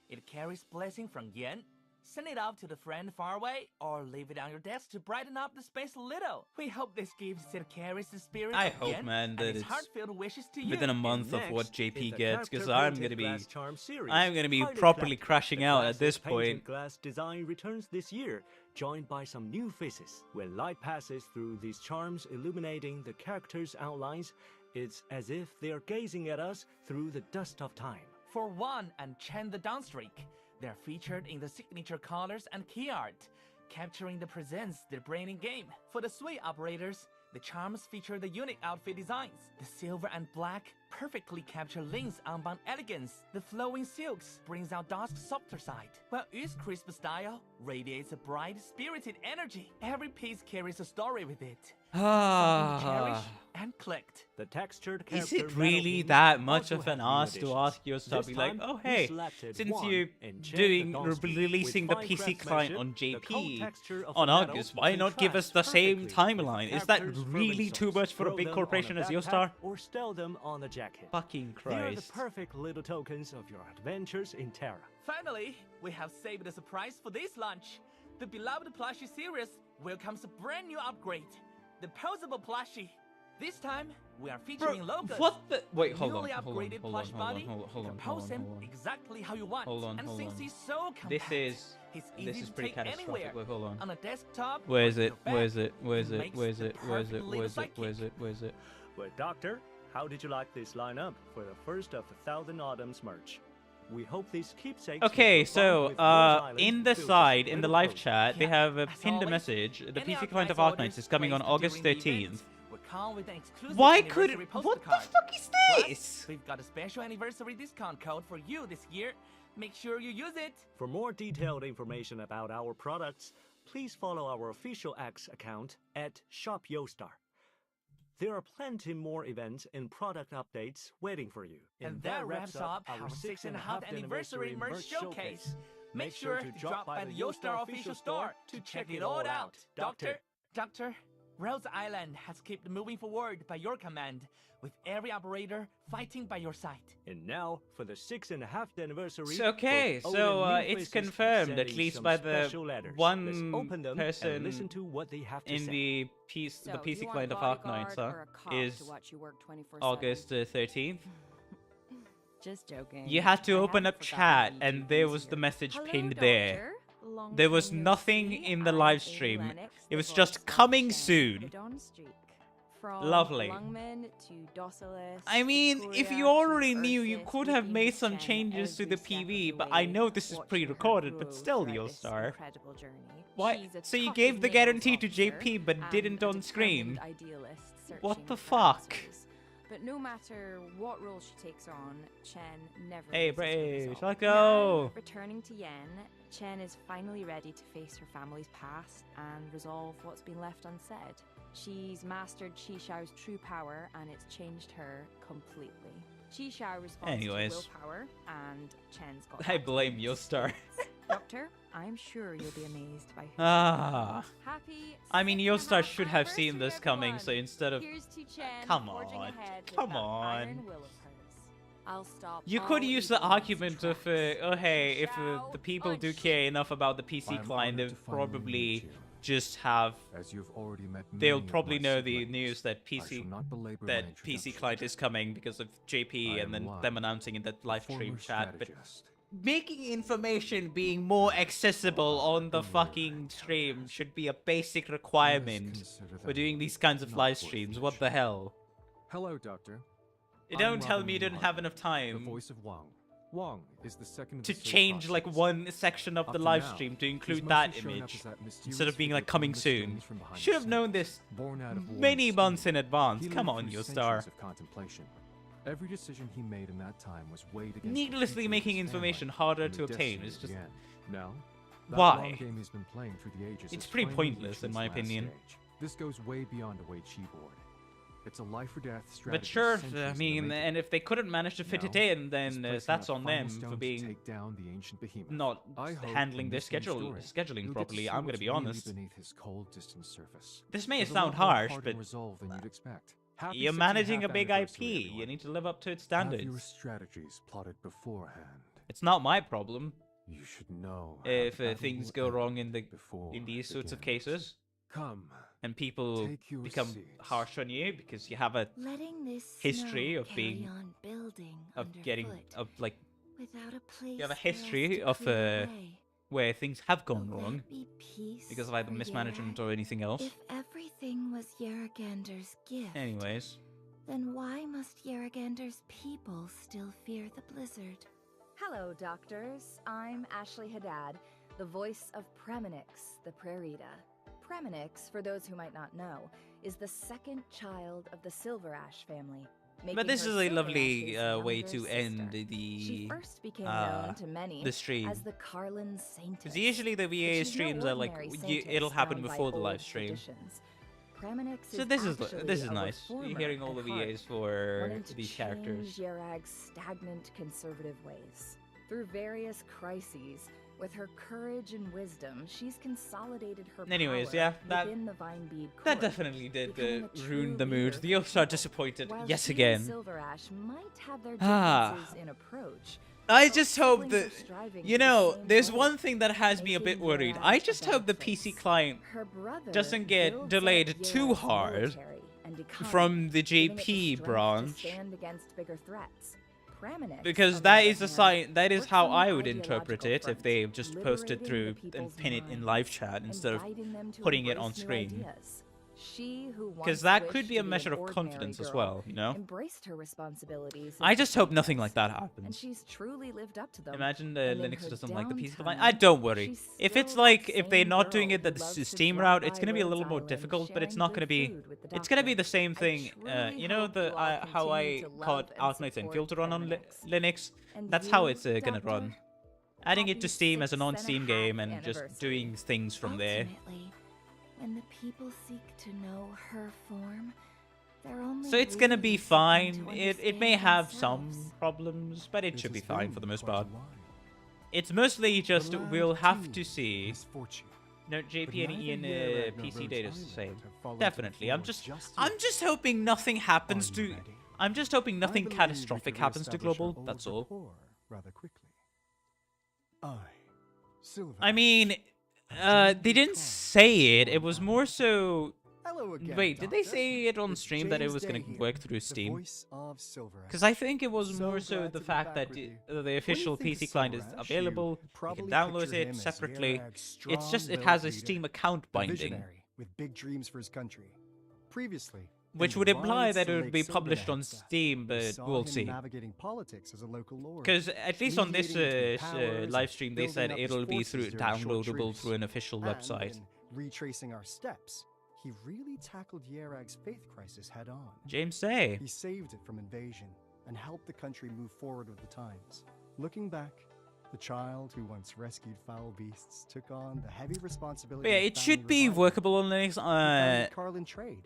It carries blessing from Yen. Send it off to the friend far away, or leave it on your desk to brighten up the space a little. We hope this gift still carries the spirit I of hope, Yen man, and that his it's heartfelt wishes to you. Within a And month of what next is JP the gets, because character I'm printed gonna be, glass charm series, highly collected. crashing The out at classic this painted point. glass design returns this year, joined by some new faces. When light passes through these charms, illuminating the characters' outlines, it's as if they are gazing at us through the dust of time. For Wan and Chen the Downstreak, they're featured in the signature colors and key art, capturing the presence they bring in game. For the Sui operators, the charms feature the unique outfit designs. The silver and black perfectly capture Ling's unbound elegance. The flowing silks brings out Dusk's softer side, while Yu's crisp style radiates a bright, spirited energy. Every piece carries a story with it. Something to cherish and collect. The textured Is character it really metal that pins much also of an have new ask to additions. ask Yostar, This be like, time, oh we hey, selected since one you're and Chen doing the Dawnstreak. releasing the With PC fine client on craftsmanship, the cold JP texture of on the metal August, why not give us contrasts the same perfectly with timeline? Is that characters' really fervent too souls. much for a Throw big them on corporation as backpack Yostar? Or stow them on a jacket. Fucking They are the Christ. perfect little tokens of your adventures in Terra. Finally, we have saved a surprise for this launch. The beloved plushie series welcomes a brand new upgrade, the posable plushie. This time, we are featuring logos. What the? Wait, The hold on, newly hold on, upgraded hold plush on, body, hold on, hold you on, can hold pose on, him hold on. exactly how you want. Hold on, and hold since on. he's so compact, This is he's easy this is to pretty take catastrophic. anywhere. Wait, hold on. On a desktop. Where or is in it? your Where bag. is it? Where is it? Makes Where is the it? Where is perfect it? Where is little it? Where is sidekick. it? Where is it? Well, Doctor, how did you like this lineup for the first of 1,000 Autumns merch? We hope these keepsakes. Okay, will so provide with Rose Island in the filled with side, in the little live codes. chat, they Yeah, have as pinned a always, message. The any PC client of Arknights Arknights orders is coming on placed August during the 13th. event will come with an exclusive Why could anniversary it? poster What the card. fuck is Plus, this? we've got a special anniversary discount code for you this year. Make sure you use it. For more detailed information about our products, please follow our official X account at Shop Yostar. There are plenty more events and product updates waiting for you. And that wraps up our 6.5th anniversary merch showcase. Make sure to drop by the Yostar official store to check it all out. Doctor, Rose Island has kept moving forward by your command, with every operator fighting by your side. And now, for the 6.5th anniversary. It's okay, both so old and new it's faces are confirmed, at sending least some by the special letters. Let's one open them person and listen to what they have to in say. the piece, So, the you PC want client of bodyguard Arknights, or a cop is to watch you work 24/7? August 13th. Just joking. You had to I open haven't up forgotten chat, you and two there things was here. the message Hello, pinned there. Doctor. Long There was time no nothing see. in the I'm live Amy stream. Lennox, It the was voice just of coming Chen, soon. the Dawnstreak. From Lovely. Lungman to Docilis, I mean, if Victoria you to already knew, you Ursus, could have we've made been some with Chen changes to every the step of PV, the but I way, know this is watching her pre-recorded, but grow still, throughout this Yostar. incredible journey. Why? She's a So you tough gave as the nails guarantee to officer JP, but and didn't a on screen. determined idealist What searching the for fuck? answers. But no matter what role she takes on, Chen never Hey, loses her Brave, resolve. let go. Now, returning to Yen, Chen is finally ready to face her family's past and resolve what's been left unsaid. She's mastered Qi Shao's true power, and it's changed her completely. Qi Shao responds Anyways. to willpower, and Chen's got I that blame to Yostar. Doctor, I'm sure you'll be amazed by her. Ah. Happy I mean, 6.5 Yostar should have seen anniversary, this coming, so everyone. instead of... Here's to Chen Come forging on, ahead with come that on. iron will of hers. I'll stop You all could use the evil in its argument of, tracks. oh hey, if Shao the people do Unshake. care enough about the PC I'm client, honored they'll to finally probably meet you. just have. As you've already met They'll many of probably my know the siblings, news that I shall not belabor my PC introduction. client is coming because of JP, I and then am them Lon, announcing in that live former stream chat. But strategist. making information being more accessible on the fucking stream should be a basic requirement consider for them doing these kinds of not live worth streams. the What the issue. hell? Hello, Doctor. Don't I'm tell Robin me you didn't have enough the time voice of Wong. Wong is the second of to the Sway change like process. one section of Up the to live now, stream to he's include mostly that shown up image as that mysterious instead of being figure like coming pulling the soon. strings from behind Should the have known scenes. this Born out of many Warren's months scheme, in advance. he Come lived on, through Yostar. centuries of contemplation. Every decision he made in that time was weighed against the Needlessly future of making his information family harder and the to obtain destiny is just began. Now, that why? long game he's been playing through the ages It's has pretty finally pointless reached in its my last opinion. stage. This goes way beyond a Wei-Chi board. It's a life or death strategy. But sure, centuries I in the mean, making. and if they couldn't manage to fit it Now, in, then he's placing that's that on final them stone for to being take down the ancient behemoth. not I hope handling in their this new story, scheduling you'll get to properly. see I'm gonna what's be really honest. beneath his cold, distant surface. This may There's a sound lot more harsh, heart but and resolve than you'd expect. Happy you're 60th managing a half big anniversary, IP. You everyone. need to live up to its Have your standards. strategies plotted beforehand. It's not my problem You should know how if the battle things will go end wrong in before these it sorts of begins. cases, Come, and people take your become seats. harsh on you because you have a Letting this history snow of carry being on building of getting underfoot, of like without a place you have a for us history to of clear away. where things have Will gone wrong there be peace because of either for mismanagement Yerag? or anything else. If everything was Yeragander's gift, Anyways, then why must Yeragander's people still fear the blizzard? Hello, doctors. I'm Ashley Haddad, the voice of Premonix, the Prerita. Premonix, for those who might not know, is the second child of the Silver Ash family. but this her is a Silver lovely Ash's way younger to sister. end She the first became known to many the stream. as the Carlin Saintess. Because usually the VA But she's no streams are like ordinary it'll saintess happen bound by before the live old stream. traditions. Premonix So this is actually a nice. You're reformer hearing all the at heart, VAs for wanting to these change characters. Yerag's stagnant conservative ways. Through various crises, with her courage and wisdom, she's consolidated her Anyways, power yeah, that within the Vinebead that court, definitely did becoming a ruin true the mood. leader The for Yostar people. disappointed While yet she and again. Silver Ash might have their Ah. differences in approach, I just hope siblings that, are striving you for the know, same there's goal, one thing that has me a bit making worried. Yerag I a just better hope the place. PC client Her brother doesn't get builds up delayed too Yerag's hard military and economy, from the giving it the JP strength to branch, stand against bigger threats. Premonix, because on that the is a other sign. hand, That is works how on the I would interpret ideological it if front, they just posted liberating through the and people's pin it in minds live chat and instead of guiding them to putting it on embrace new screen. ideas. She who because once that wished could be to a measure an of ordinary confidence as girl, well, you know. embraced her responsibilities I as just the hope nothing princess, like that and happens. she's truly lived up to them. Imagine And in Linux her doesn't like the PC downtime, client. Don't worry. she's If it's still like that if they're same not doing girl it the who loves to Steam drop route, it's by gonna be a Rhodes little more Island, difficult, but it's sharing not good gonna be. food with the It's gonna be doctor. the same I thing. truly You know hope the you all how I continue to love caught and Arknights and support Filter on Premonix. Linux. And That's how you, it's gonna Doctor? run. Adding it to Happy Steam as a 6.5 non-Steam game and just anniversary. doing things from there. Ultimately, when the people seek to know her form, their only So it's gonna really be seeking fine. to It may understand have some themselves. problems, but it This should be has fine been for the most quite a part. while. It's mostly just The land we'll have too to see. is fortune. No, JP and neither Ian Yerag nor PC Rhodes data is the Island same. have fallen to the Definitely. I'm floor just just I'm yet. just hoping nothing happens Are you to ready? I'm just hoping nothing I believe we catastrophic could happens to reestablish our global. old That's all. rapport rather quickly. Silver. I mean, they didn't say it. It was more so. Hello again, Wait, did they Doctor. say it on It's stream that it James was going Day to here, work through the Steam? voice of Silver Ash. Because I think it was So more so glad the to be fact back that with you. the When you official think of PC client is Silver Ash, available. you You probably can download picture it him as separately. Yerag's It's just it strong-willed has a leader, Steam account a binding, visionary with big dreams for his country. Previously, in which the would imply wide that it would Lake be published on Silverhand, Steam, we but saw we'll him see. navigating politics as a local lord, Because at least on this mediating between powers, live stream, they said building up his it'll be forces through during a short downloadable truce. through an official And website. in retracing our steps, he really tackled Yerag's faith crisis head on. James Say. He saved it from invasion and helped the country move forward with the times. Looking back, the child who once rescued foul beasts took on the heavy responsibility. But yeah, of it should family be revival. workable on Linux. He founded Carlin Trade,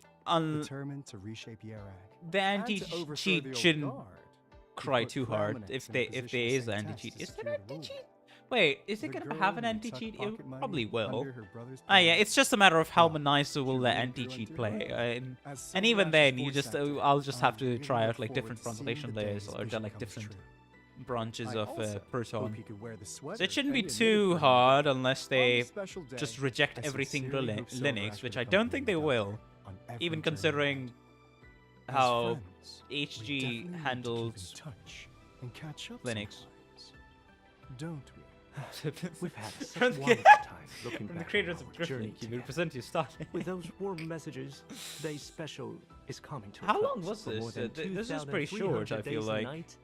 determined to reshape Yerag. The and to overthrow the anti-cheat old shouldn't guard. cry put too hard Premonix if in a there position is to an say anti-cheat. test Is to there an secure the anti-cheat? rule. Wait, is The it gonna girl have an who tucked anti-cheat? It pocket money probably will. under her brother's Ah, yeah, pillow. it's just a matter of how Well, nice will she the really grew anti-cheat into play. her. And As Silver even Ash's then, you voice just actor, I'll just have I to really try look out like forward different to seeing translation the day layers his or vision like comes different true. branches I of also Proton. hope you could wear the sweater So it shouldn't be and your too knitted hard unless On they this special day, just reject I everything sincerely hope Silver Linux, Ash which can I don't accompany think they you, will, Doctor, on every even journey considering ahead. As how friends, we HG definitely need to keep in handles touch and catch up Linux. sometimes, don't we? We've had such From the- wonderful times looking From the back creators on of our journey Griffin, you will together. present you start. With those warm messages, today's special is coming to a How long close. was For more this? than This is pretty short, I 2,300 feel days and like. nights,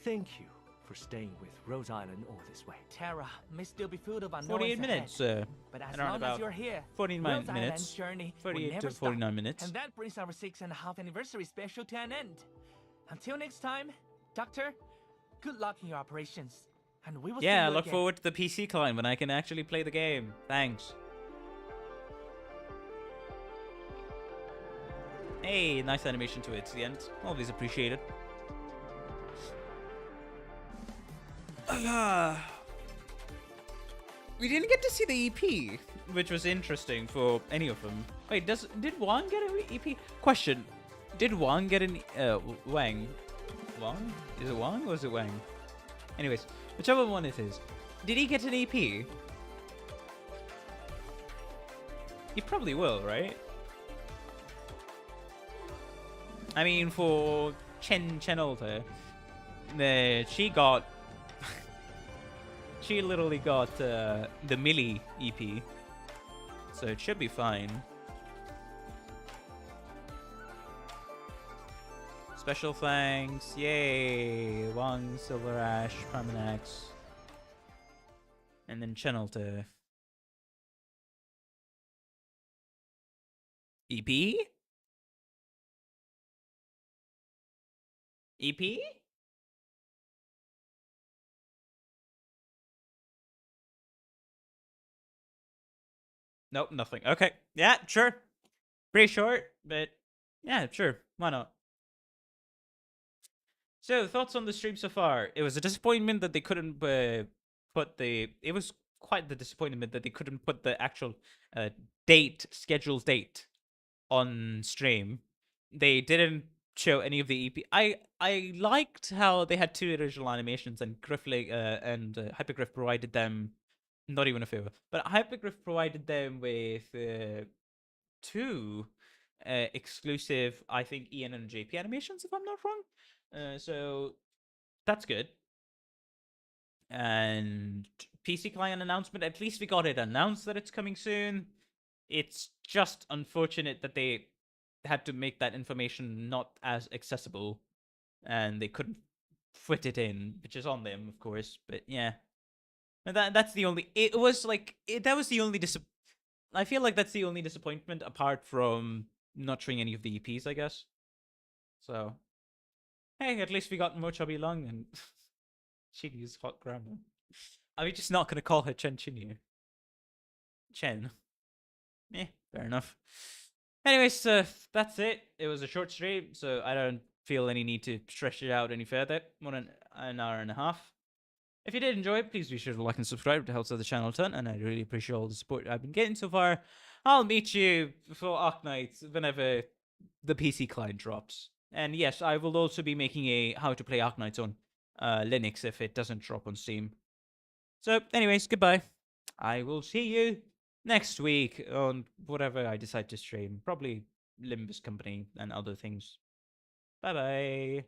thank you for staying with Rose Island all this way. Terra may still be filled of unknowns 48 minutes, ahead, but as around long about as you're here, 49 Rose minutes, Island's journey will 48 never to 49 stop. minutes. And that brings our 6.5 anniversary special to an end. Until next time, Doctor, good luck in your operations. And we will see Yeah, I you look again. forward to the PC client when I can actually play the game. Thanks. Hey, nice animation to it at the end. Always appreciated. We didn't get to see the EP, which was interesting for any of them. Wait, did Wang get an EP? Question: did Wang get an Wang? Wang? Is it Wang or is it Wang? Anyways, whichever one it is, did he get an EP? He probably will, right? I mean, for Chen Alter, she got. She literally got the Millie EP, so it should be fine. Special thanks, yay! Wang, Silver Ash, Permanax, and then Channel to EP. EP. Nope, nothing. Okay. Yeah, sure. Pretty short, but yeah, sure. Why not? So, thoughts on the stream so far? It was a disappointment that they couldn't put the... It was quite the disappointment that they couldn't put the actual scheduled date on stream. They didn't show any of the EP. I liked how they had two original animations and Hypergriff provided them... Not even a favor. But Hypergriff provided them with two exclusive, I think, EN and JP animations, if I'm not wrong. So that's good. And PC client announcement, at least we got it announced that it's coming soon. It's just unfortunate that they had to make that information not as accessible and they couldn't fit it in, which is on them, of course. But yeah. And that's the only... It was like... that was the only... I feel like that's the only disappointment apart from not showing any of the EPs, I guess. So... Hey, at least we got more Chubby Long and... Chinyu's hot grammar. Are we just not going to call her Chen Chinyu? Chen. Fair enough. Anyways, that's it. It was a short stream, so I don't feel any need to stretch it out any further. More than an hour and a half. If you did enjoy it, please be sure to like and subscribe. It helps out the channel a ton, and I really appreciate all the support I've been getting so far. I'll meet you for Arknights whenever the PC client drops. And yes, I will also be making a how to play Arknights on Linux if it doesn't drop on Steam. So, anyways, goodbye. I will see you next week on whatever I decide to stream. Probably Limbus Company and other things. Bye-bye.